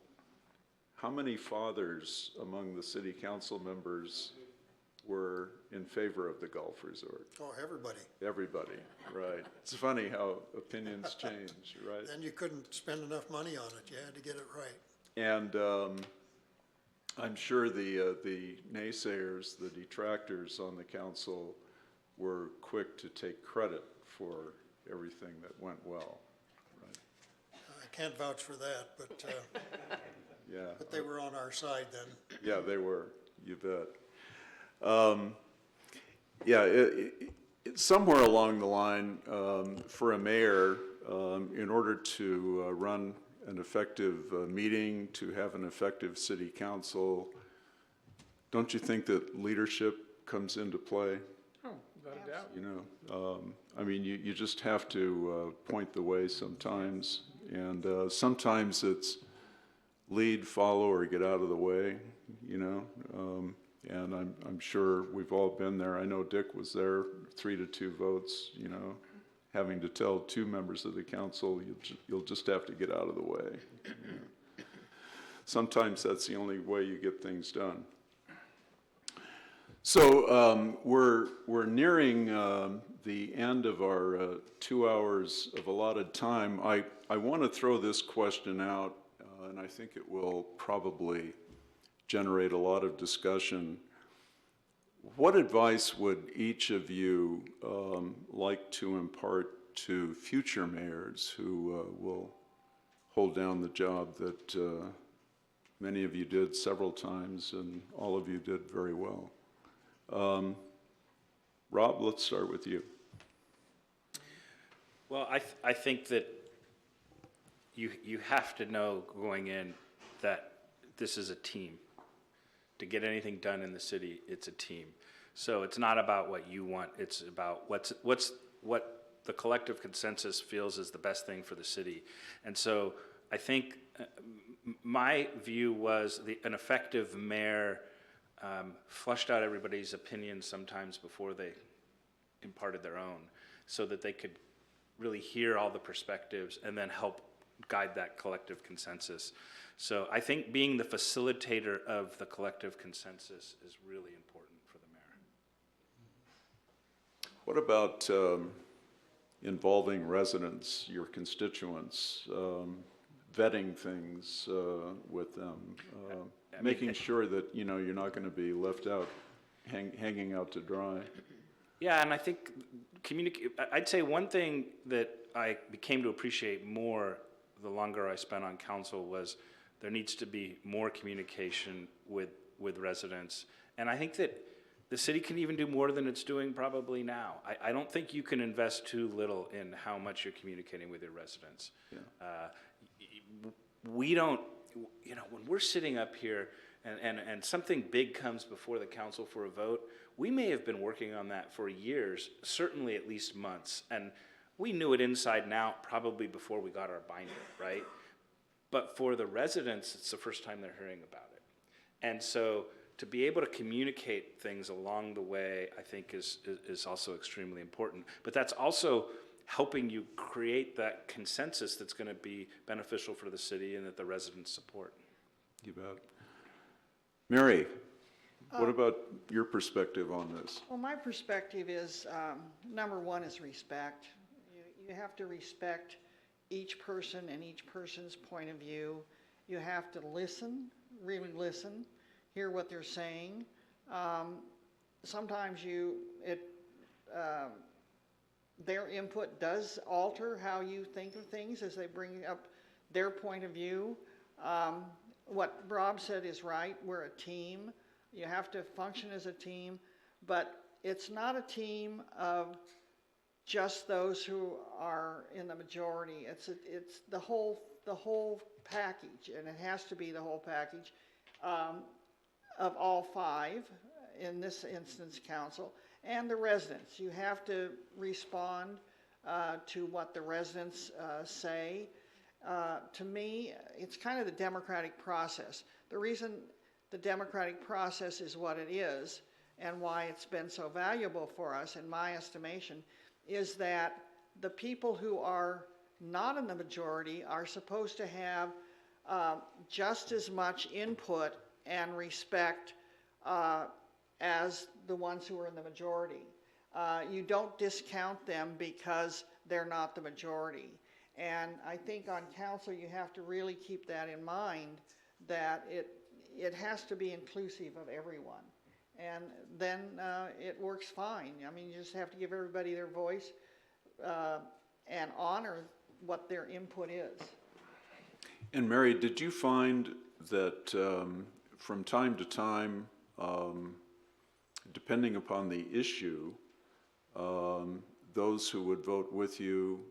how many fathers among the city council members were in favor of the golf resort? Oh, everybody. Everybody, right. It's funny how opinions change, right? Then you couldn't spend enough money on it. You had to get it right. And I'm sure the naysayers, the detractors on the council were quick to take credit for everything that went well, right? I can't vouch for that, but Yeah. but they were on our side then. Yeah, they were, you bet. Somewhere along the line, for a mayor, in order to run an effective meeting, to have an effective city council, don't you think that leadership comes into play? Oh, without a doubt. You know, I mean, you just have to point the way sometimes, and sometimes it's lead, follow, or get out of the way, you know. And I'm sure we've all been there. I know Dick was there, 3-2 votes, you know, having to tell 2 members of the council, you'll just have to get out of the way. You know. Sometimes that's the only way you get things done. So we're nearing the end of our 2 hours of allotted time. I want to throw this question out, and I think it will probably generate a lot of discussion. What advice would each of you like to impart to future mayors who will hold down the job that many of you did several times and all of you did very well? Rob, let's start with you. Well, I think that you have to know going in that this is a team. To get anything done in the city, it's a team. So it's not about what you want, it's about what the collective consensus feels is the best thing for the city. And so I think my view was an effective mayor flushed out everybody's opinions sometimes before they imparted their own, so that they could really hear all the perspectives and then help guide that collective consensus. So I think being the facilitator of the collective consensus is really important for the mayor. What about involving residents, your constituents, vetting things with them, making sure that you're not going to be left out, hanging out to dry? Yeah, and I think I'd say one thing that I became to appreciate more the longer I spent on council was there needs to be more communication with residents. And I think that the city can even do more than it's doing probably now. I don't think you can invest too little in how much you're communicating with your residents. Yeah. We don't, when we're sitting up here and something big comes before the council for a vote, we may have been working on that for years, certainly at least months. And we knew it inside and out probably before we got our binder, right? But for the residents, it's the first time they're hearing about it. And so to be able to communicate things along the way, I think is also extremely important. But that's also helping you create that consensus that's going to be beneficial for the city and that the residents support. You bet. Mary, what about your perspective on this? Well, my perspective is, number one is respect. You have to respect each person and each person's point of view. You have to listen, really listen, hear what they're saying. Sometimes their input does alter how you think of things as they bring up their point of view. What Rob said is right. We're a team. You have to function as a team, but it's not a team of just those who are in the majority. It's the whole package, and it has to be the whole package of all five, in this instance, council, and the residents. You have to respond to what the residents say. To me, it's kind of the democratic process. The reason the democratic process is what it is and why it's been so valuable for us, in my estimation, is that the people who are not in the majority are supposed to have just as much input and respect as the ones who are in the majority. You don't discount them because they're not the majority. And I think on council you have to really keep that in mind, that it has to be inclusive of everyone. And then it works fine. I mean, you just have to give everybody their voice and honor what their input is. And Mary, did you find that from time to time, depending upon the issue, those who would vote with you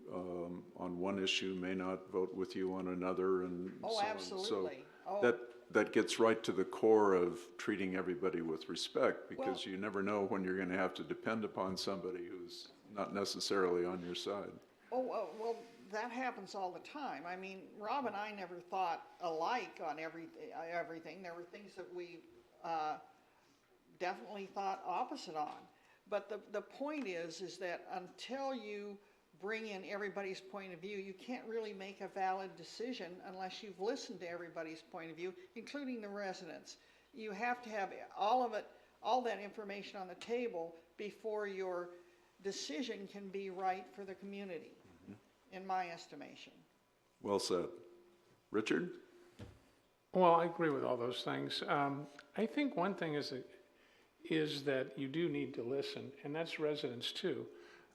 on one issue may not vote with you on another, and so absolutely. on. So that gets right to the core of treating everybody with respect, because you never know when you're going to have to depend upon somebody who's not necessarily on your side. Well, that happens all the time. I mean, Rob and I never thought alike on everything. There were things that we definitely thought opposite on. But the point is that until you bring in everybody's point of view, you can't really make a valid decision unless you've listened to everybody's point of view, including the residents. You have to have all that information on the table before your decision can be right for the community, in my estimation. Well said. Richard? Well, I agree with all those things. I think one thing is that you do need to listen, and that's residents too.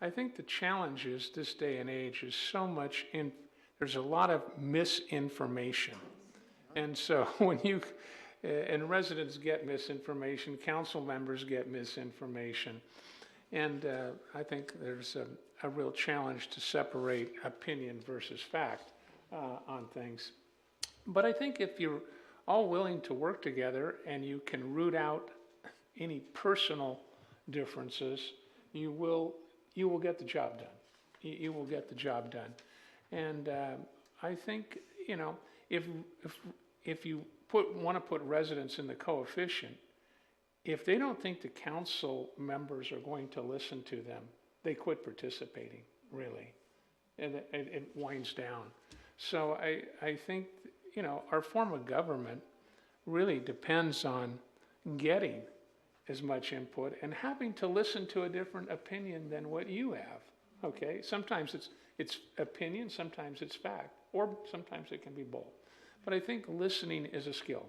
I think the challenge is this day and age is so much there's a lot of misinformation. And so and residents get misinformation, council members get misinformation. And I think there's a real challenge to separate opinion versus fact on things. But I think if you're all willing to work together and you can root out any personal differences, you will get the job done. You will get the job done. And I think, you know, if you want to put residents in the coefficient, if they don't think the council members are going to listen to them, they quit participating, really, and it winds down. So I think, you know, our form of government really depends on getting as much input and having to listen to a different opinion than what you have, okay? Sometimes it's opinion, sometimes it's fact, or sometimes it can be both. But I think listening is a skill.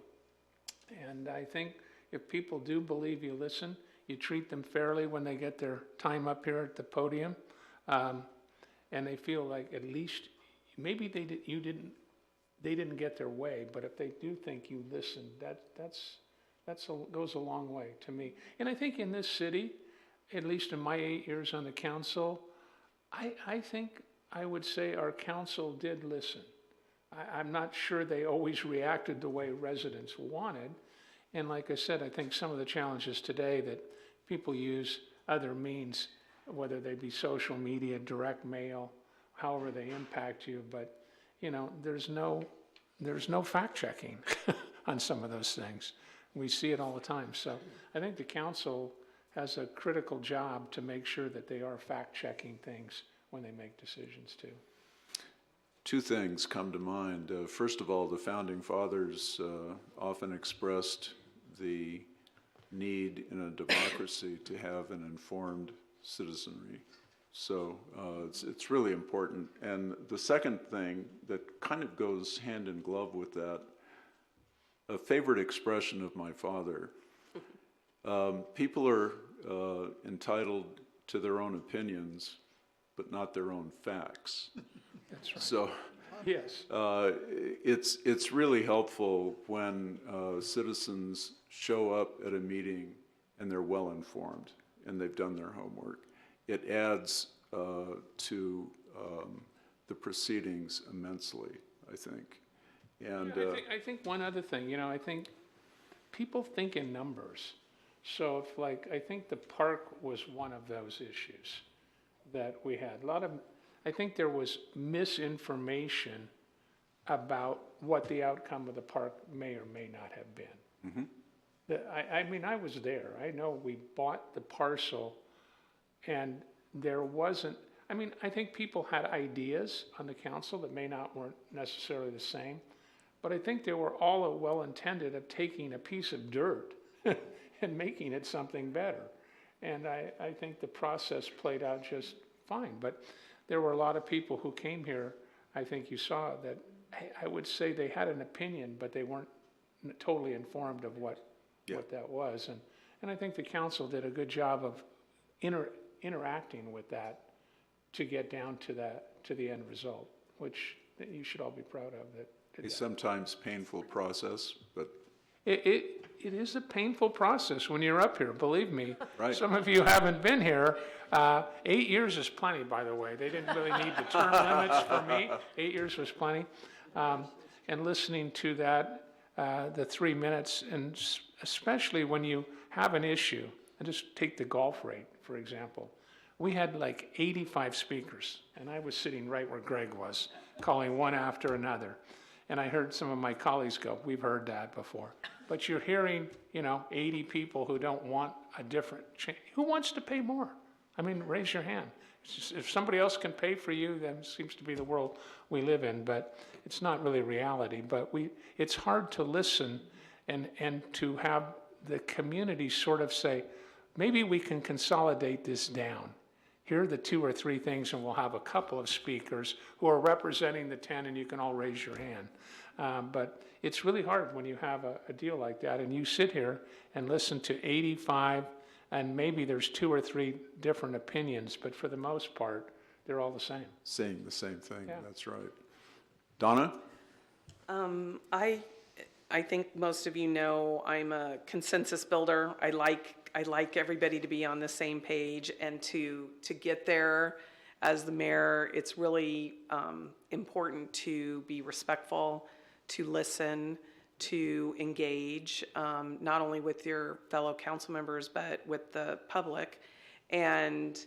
And I think if people do believe you listen, you treat them fairly when they get their time up here at the podium, and they feel like at least maybe they didn't get their way, but if they do think you listen, goes a long way to me. And I think in this city, at least in my 8 years on the council, I think I would say our council did listen. I'm not sure they always reacted the way residents wanted. And like I said, I think some of the challenges today that people use other means, whether they be social media, direct mail, however they impact you, but you know, there's no fact checking on some of those things. We see it all the time. So I think the council has a critical job to make sure that they are fact checking things when they make decisions too. Two things come to mind. First of all, the Founding Fathers often expressed the need in a democracy to have an informed citizenry. So it's really important. And the second thing that kind of goes hand in glove with that, a favorite expression of my father, people are entitled to their own opinions, but not their own facts. That's right. So Yes. it's really helpful when citizens show up at a meeting and they're well informed and they've done their homework. It adds to the proceedings immensely, I think. And I think one other thing, you know, I think people think in numbers. So if I think the park was one of those issues that we had. I think there was misinformation about what the outcome of the park may or may not have been. Mm-hmm. I mean, I was there. I know we bought the parcel and there wasn't, I mean, I think people had ideas on the council that weren't necessarily the same, but I think they were all well intended of taking a piece of dirt and making it something better. And I think the process played out just fine. But there were a lot of people who came here, I think you saw, that I would say they had an opinion, but they weren't totally informed of what that was. And I think the council did a good job of interacting with that to get down to the end result, which you should all be proud of. a sometimes painful process, but It is a painful process when you're up here, believe me. Right. Some of you haven't been here. 8 years is plenty, by the way. They didn't really need the term limits for me. 8 years was plenty. And listening to that, the 3 minutes, and especially when you have an issue, and just take the golf rate, for example. We had like 85 speakers, and I was sitting right where Greg was, calling one after another. And I heard some of my colleagues go, we've heard that before. But you're hearing, 80 people who don't want a different change. Who wants to pay more? I mean, raise your hand. It's just, if somebody else can pay for you, then it seems to be the world we live in, but it's not really reality. But it's hard to listen and to have the community sort of say, maybe we can consolidate this down. Here are the 2 or 3 things, and we'll have a couple of speakers who are representing the 10, and you can all raise your hand. But it's really hard when you have a deal like that, and you sit here and listen to 85, and maybe there's 2 or 3 different opinions, but for the most part, they're all the same. saying the same thing. Yeah. That's right. Donna? I think most of you know I'm a consensus builder. I like everybody to be on the same page, and to get there as the mayor, it's really important to be respectful, to listen, to engage, not only with your fellow council members, but with the public. And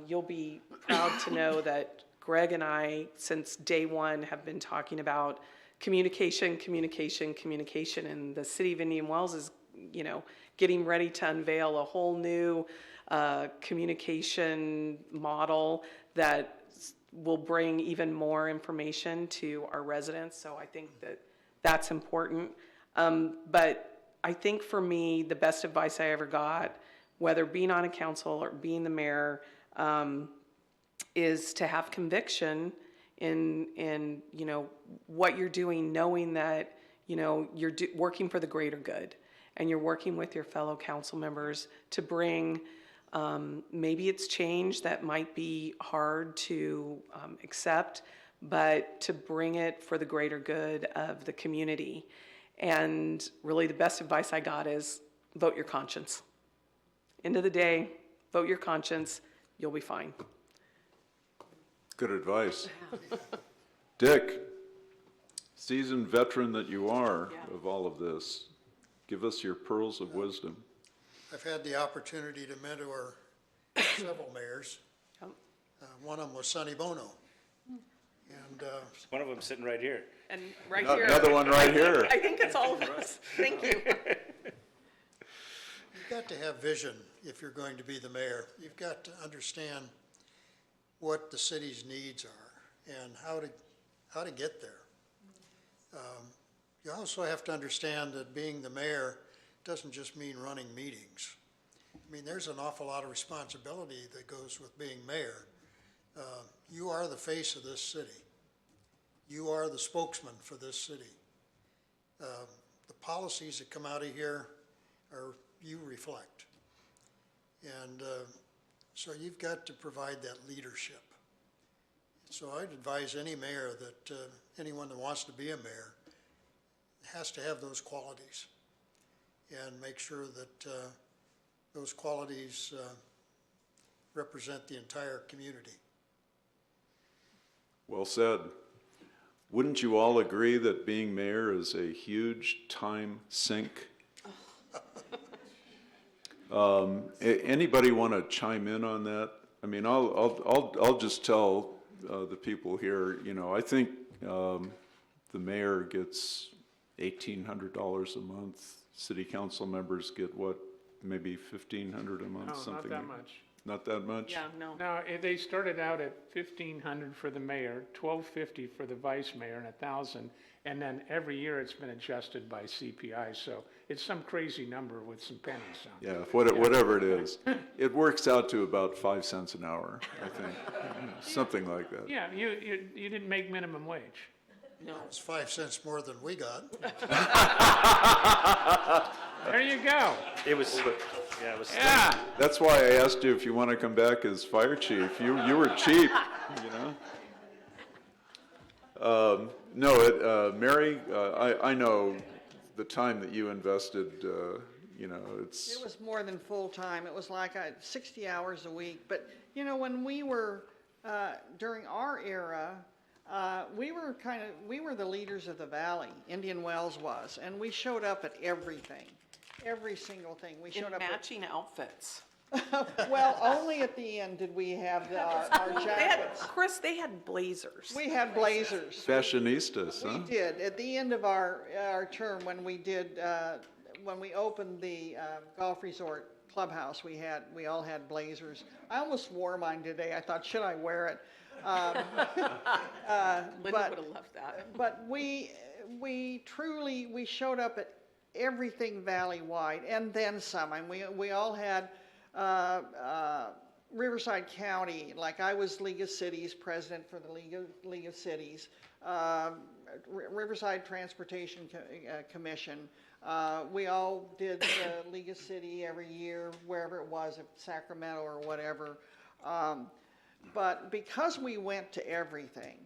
you'll be proud to know that Greg and I, since day one, have been talking about communication, communication, communication, and the city of Indian Wells is, getting ready to unveil a whole new communication model that will bring even more information to our residents. So I think that that's important. But I think for me, the best advice I ever got, whether being on a council or being the mayor, is to have conviction in what you're doing, knowing that you're working for the greater good, and you're working with your fellow council members to bring maybe it's change that might be hard to accept, but to bring it for the greater good of the community. And really the best advice I got is vote your conscience. End of the day, vote your conscience, you'll be fine. Good advice. Dick, seasoned veteran that you are of all of this, give us your pearls of wisdom. I've had the opportunity to mentor several mayors. One of them was Sonny Bono. And One of them sitting right here. And right here. Another one right here. I think it's all of us. Thank you. you've got to have vision if you're going to be the mayor. You've got to understand what the city's needs are and how to get there. You also have to understand that being the mayor doesn't just mean running meetings. I mean, there's an awful lot of responsibility that goes with being mayor. You are the face of this city. You are the spokesman for this city. The policies that come out of here you reflect. And so you've got to provide that leadership. So I'd advise any mayor that anyone that wants to be a mayor has to have those qualities and make sure that those qualities represent the entire community. Well said. Wouldn't you all agree that being mayor is a huge time sink? Anybody want to chime in on that? I mean, I'll just tell the people here, I think the mayor gets $1,800 a month. City council members get what, maybe $1,500 a month, No, something. not that much. Not that much? Yeah, no. No, they started out at $1,500 for the mayor, $1,250 for the vice mayor, and $1,000. And then every year it's been adjusted by CPI. So it's some crazy number with some pennies on it. Yeah, whatever it is. It works out to about 5 cents an hour, I think. Something like that. Yeah, you didn't make minimum wage. It's 5 cents more than we got. There you go. It was, it was. Yeah. That's why I asked you if you want to come back as fire chief. You were cheap, Mary, I know the time that you invested, it's... It was more than full-time. It was like 60 hours a week. But, when we were, during our era, we were the leaders of the valley. Indian Wells was. And we showed up at everything. Every single thing. We showed In up matching outfits. well, only at the end did we have our jackets. Chris, they had blazers. We had blazers. Fashionistas, huh? We did. At the end of our term, when we opened the golf resort clubhouse, we all had blazers. I almost wore mine today. I thought, should I wear it? Linda would have loved that. But we showed up at everything valley-wide, and then some. And we all had Riverside County, like I was League of Cities president for the League of Cities, Riverside Transportation Commission. We all did the League of City every year, wherever it was, at Sacramento or whatever. But because we went to everything,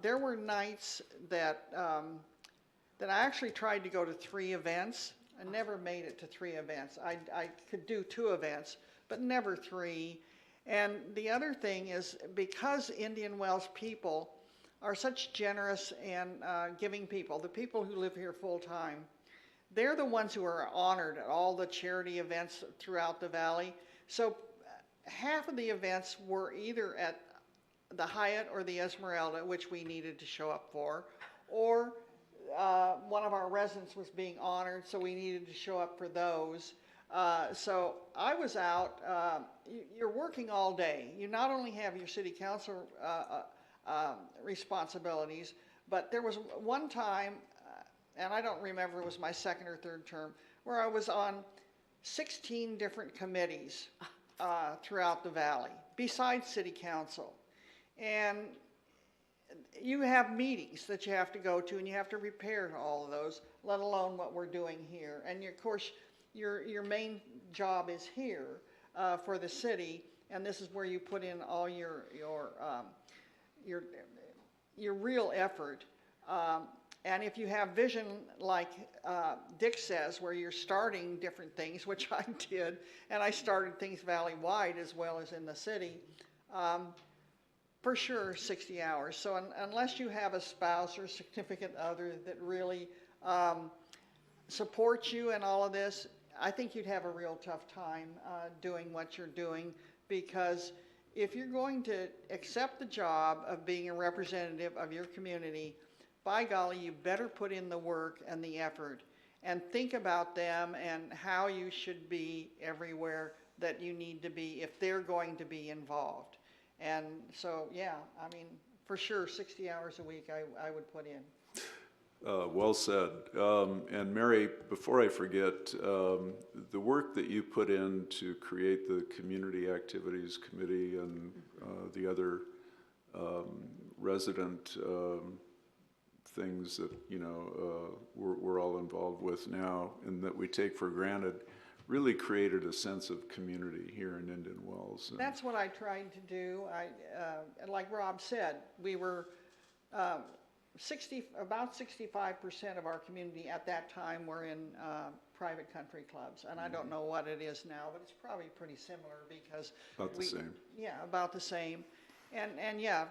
there were nights that I actually tried to go to 3 events. I never made it to 3 events. I could do 2 events, but never 3. And the other thing is, because Indian Wells people are such generous and giving people, the people who live here full time, they're the ones who are honored at all the charity events throughout the valley. So half of the events were either at the Hyatt or the Esmeralda, which we needed to show up for, or one of our residents was being honored, so we needed to show up for those. So I was out. You're working all day. You not only have your city council responsibilities, but there was one time, and I don't remember, it was my second or third term, where I was on 16 different committees throughout the valley, besides city council. And you have meetings that you have to go to, and you have to prepare all of those, let alone what we're doing here. And of course, your main job is here for the city, and this is where you put in all your real effort. And if you have vision, like Dick says, where you're starting different things, which I did, and I started things valley-wide as well as in the city, for sure 60 hours. So unless you have a spouse or significant other that really supports you in all of this, I think you'd have a real tough time doing what you're doing, because if you're going to accept the job of being a representative of your community, by golly, you better put in the work and the effort and think about them and how you should be everywhere that you need to be if they're going to be involved. And so, yeah, I mean, for sure, 60 hours a week I would put in. Well said. And Mary, before I forget, the work that you put in to create the Community Activities Committee and the other resident things that, you know, we're all involved with now and that we take for granted, really created a sense of community here in Indian Wells. And that's what I tried to do. Like Rob said, we were about 65% of our community at that time were in private country clubs, and I don't know what it is now, but it's probably pretty similar because about the same. Yeah, about the same, and yeah.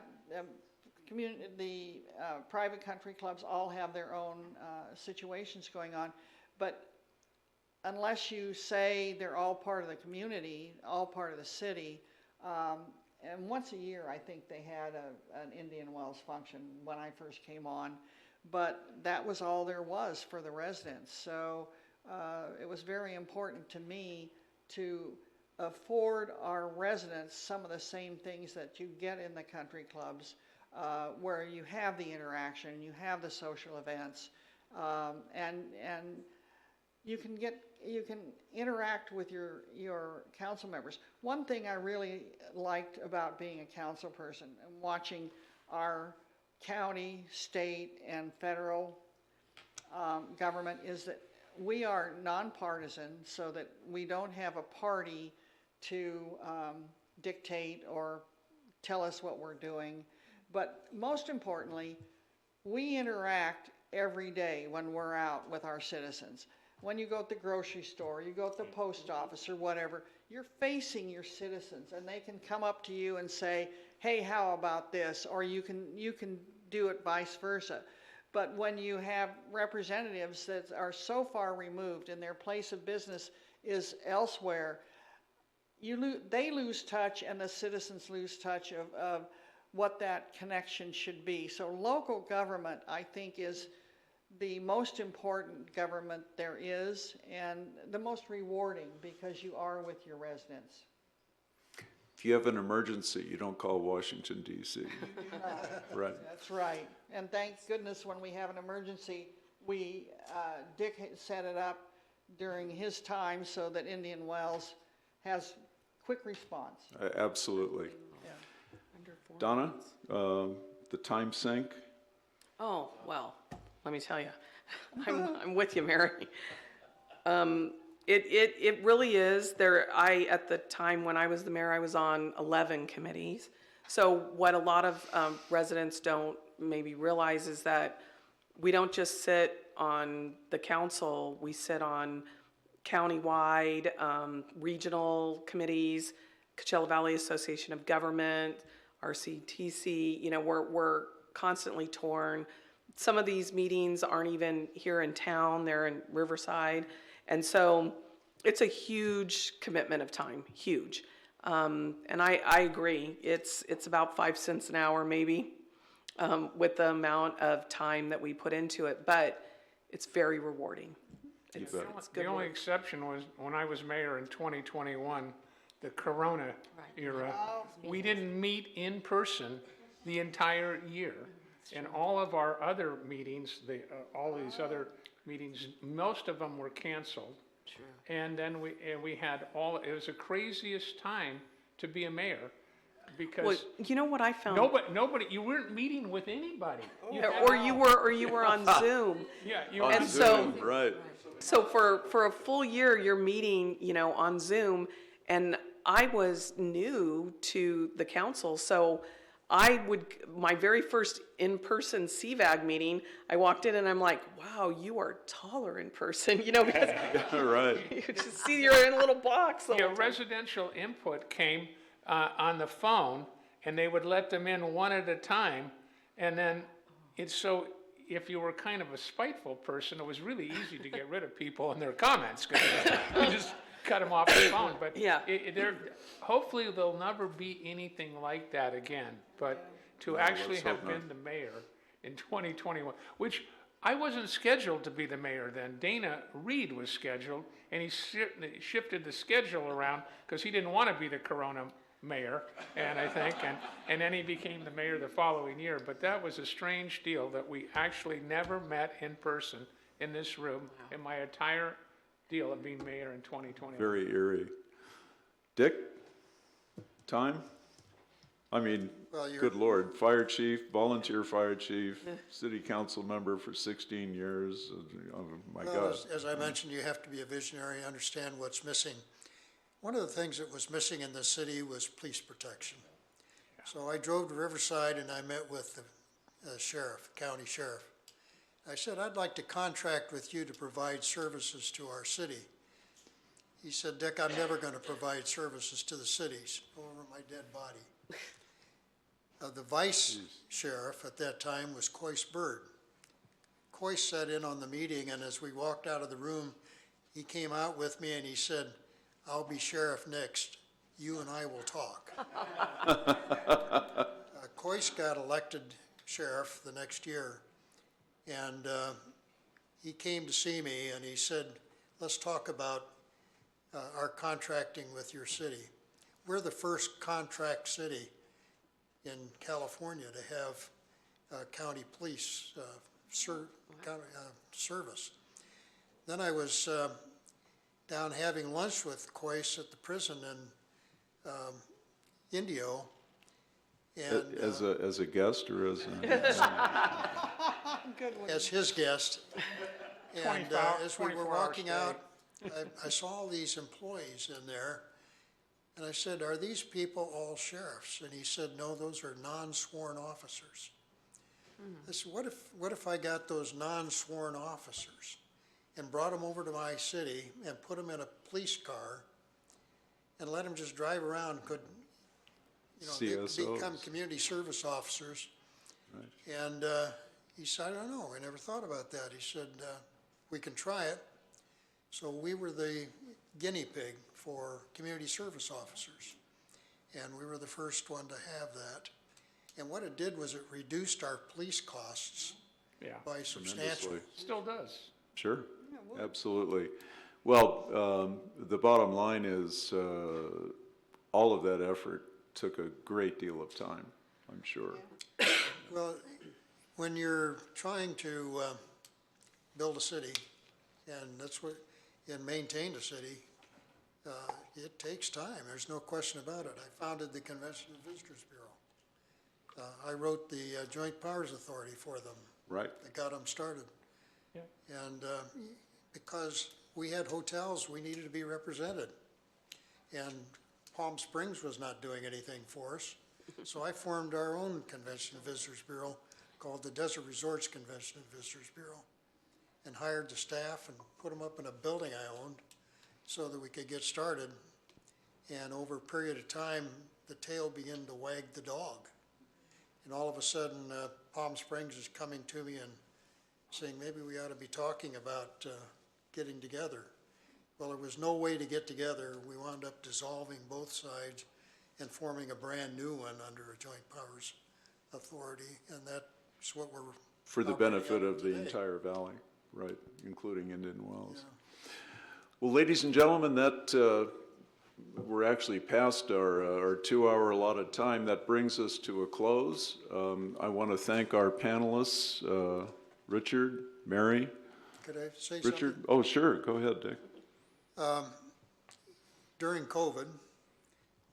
The private country clubs all have their own situations going on, but unless you say they're all part of the community, all part of the city, and once a year I think they had an Indian Wells function when I first came on, but that was all there was for the residents. So it was very important to me to afford our residents some of the same things that you get in the country clubs, where you have the interaction, you have the social events, and you can interact with your council members. One thing I really liked about being a council person and watching our county, state, and federal government is that we are nonpartisan, so that we don't have a party to dictate or tell us what we're doing. But most importantly, we interact every day when we're out with our citizens. When you go to the grocery store, you go to the post office or whatever, you're facing your citizens, and they can come up to you and say, hey, how about this? Or you can do it vice versa. But when you have representatives that are so far removed and their place of business is elsewhere, they lose touch and the citizens lose touch of what that connection should be. So local government, I think, is the most important government there is and the most rewarding, because you are with your residents. If you have an emergency, you don't call Washington, D.C. Right. That's right. And thank goodness when we have an emergency, Dick set it up during his time so that Indian Wells has quick response. Absolutely. Yeah. Donna, the time sink? Oh, well, let me tell you, I'm with you, Mary. It really is. At the time when I was the mayor, I was on 11 committees. So what a lot of residents don't maybe realize is that we don't just sit on the council, we sit on countywide, regional committees, Coachella Valley Association of Government, RCTC, you know, we're constantly torn. Some of these meetings aren't even here in town, they're in Riverside. And so it's a huge commitment of time, huge. And I agree. It's about 5 cents an hour maybe, with the amount of time that we put into it, but it's very rewarding. It's The good only work. exception was when I was mayor in 2021, the Corona era. We didn't meet in person the entire year. And all of our other meetings, all these other meetings, most of them were canceled. And then we had it was the craziest time to be a mayor Well, because you know what I found? nobody, you weren't meeting with anybody. Or you were on Zoom. Yeah, you On were. And so- Zoom, right. So for a full year, you're meeting, on Zoom, and I was new to the council, so my very first in-person CVAG meeting, I walked in and I'm like, wow, you are taller in person, because Right. you just see you're in a little box. the whole time. Residential input came on the phone, and they would let them in one at a time, and then if you were kind of a spiteful person, it was really easy to get rid of people and their comments, because you just cut them off the phone. But Yeah. hopefully there'll never be anything like that again. But to actually let's hope have not. been the mayor in 2021, which I wasn't scheduled to be the mayor then. Dana Reed was scheduled, and he shifted the schedule around because he didn't want to be the Corona mayor, and then he became the mayor the following year. But that was a strange deal that we actually never met in person in this room in my entire deal of being mayor in 2021. Very eerie. Dick? Time? I mean, Well, you're- good Lord, fire chief, volunteer fire chief, city council member for 16 years. Oh, my Well, God. as I mentioned, you have to be a visionary, understand what's missing. One of the things that was missing in the city was police protection. So I drove to Riverside and I met with the sheriff, county sheriff. I said, I'd like to contract with you to provide services to our city. He said, Dick, I'm never going to provide services to the cities over my dead body. The vice sheriff at that time was Coyce Bird. Coyce sat in on the meeting, and as we walked out of the room, he came out with me and he said, I'll be sheriff next. You and I will talk. Coyce got elected sheriff the next year, and he came to see me and he said, let's talk about our contracting with your city. We're the first contract city in California to have county police service. Then I was down having lunch with Coyce at the prison in Indio. And, As a guest or as as his guest. And 24 as we were 24 walking hours out, I saw all these employees in there, and I said, are these people all sheriffs? And he said, no, those are non-sworn officers. I said, what if I got those non-sworn officers and brought them over to my city and put them in a police car and let them just drive around, could, they could CSOs. become community service officers? And he said, I don't know, I never thought about that. He said, we can try it. So we were the guinea pig for community service officers. And we were the first one to have that. And what it did was it reduced our police costs Yeah, by substantially. tremendously. still does. Sure, absolutely. Well, the bottom line is all of that effort took a great deal of time, I'm sure. Well, when you're trying to build a city, and maintain a city, it takes time. There's no question about it. I founded the Convention and Visitors Bureau. I wrote the Joint Powers Authority for them. Right. That got them started. Yeah. And because we had hotels, we needed to be represented. And Palm Springs was not doing anything for us. So I formed our own Convention and Visitors Bureau called the Desert Resorts Convention and Visitors Bureau, and hired the staff and put them up in a building I owned so that we could get started. And over a period of time, the tail began to wag the dog. And all of a sudden, Palm Springs is coming to me and saying, maybe we ought to be talking about getting together. Well, there was no way to get together. We wound up dissolving both sides and forming a brand new one under a joint powers authority, and that's what we're. For the operating benefit under of the today. entire valley, right, including Indian Wells. Well, ladies and gentlemen, we're actually past our 2-hour allotted time. That brings us to a close. I want to thank our panelists, Richard, Mary. Could I say Richard? something? Oh, sure, go ahead, Dick. During COVID,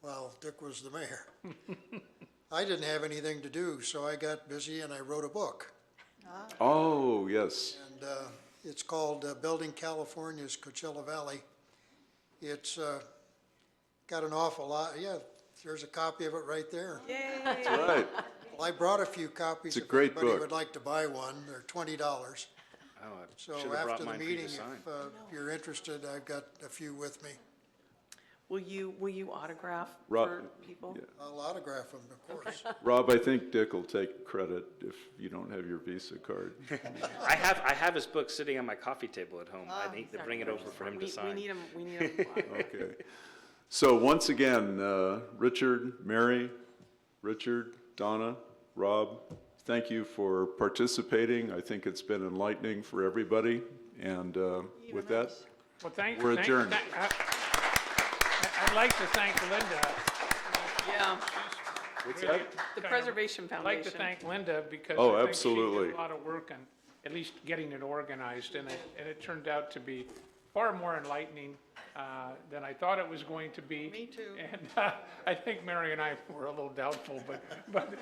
while Dick was the mayor, I didn't have anything to do, so I got busy and I wrote a book. Oh, yes. And it's called Building California's Coachella Valley. It's got an awful lot, yeah, there's a copy of it right there. That's right. Well, I brought a few copies. It's a great If anybody book. would like to buy one, they're $20. Oh, I So should have brought after the mine for you meeting, to sign. if you're interested, I've got a few with me. Will you autograph Rob- for people? I'll autograph them, of course. Rob, I think Dick will take credit if you don't have your Visa card. I have his book sitting on my coffee table at home. I need to bring it over for him to We sign. need them, we need them. Okay. So once again, Richard, Mary, Richard, Donna, Rob, thank you for participating. I think it's been enlightening for everybody. And with that, Well, We're adjourned. I'd like to thank Linda. Yeah, what's that? the Preservation I'd like to Foundation. thank Linda because Oh, I think absolutely. she did a lot of work on at least getting it organized, and it turned out to be far more enlightening than I thought it was going to be. Me too. And I think Mary and I were a little doubtful, but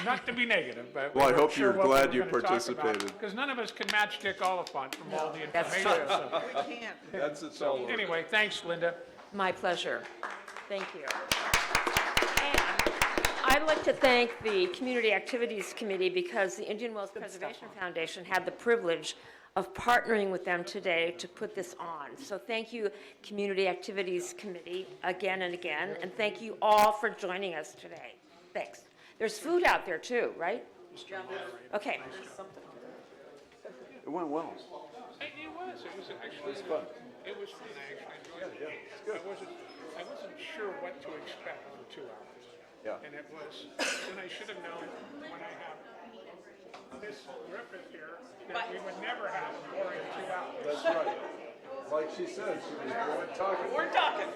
not to be negative, but. Well, I we weren't hope sure you're what we glad were you gonna talk about, participated. because none of us can match Dick Oliphant from all the That's information. true. so- We can't. That's it's all. Anyway, thanks, Linda. My pleasure. Thank you. And I'd like to thank the Community Activities Committee because the Indian Wells Preservation Foundation had the privilege of partnering with them today to put this on. So thank you, Community Activities Committee, again and again, and thank you all for joining us today. Thanks. There's food out there too, right? Okay. It went well. It was actually. It's fun. It was fun, I actually enjoyed it. I wasn't sure what to expect for 2 hours. Yeah. And it was, and I should have known when I have this Griffith here, that we would never have more than 2 hours. That's right. Like she said, she was born talking. We're talking.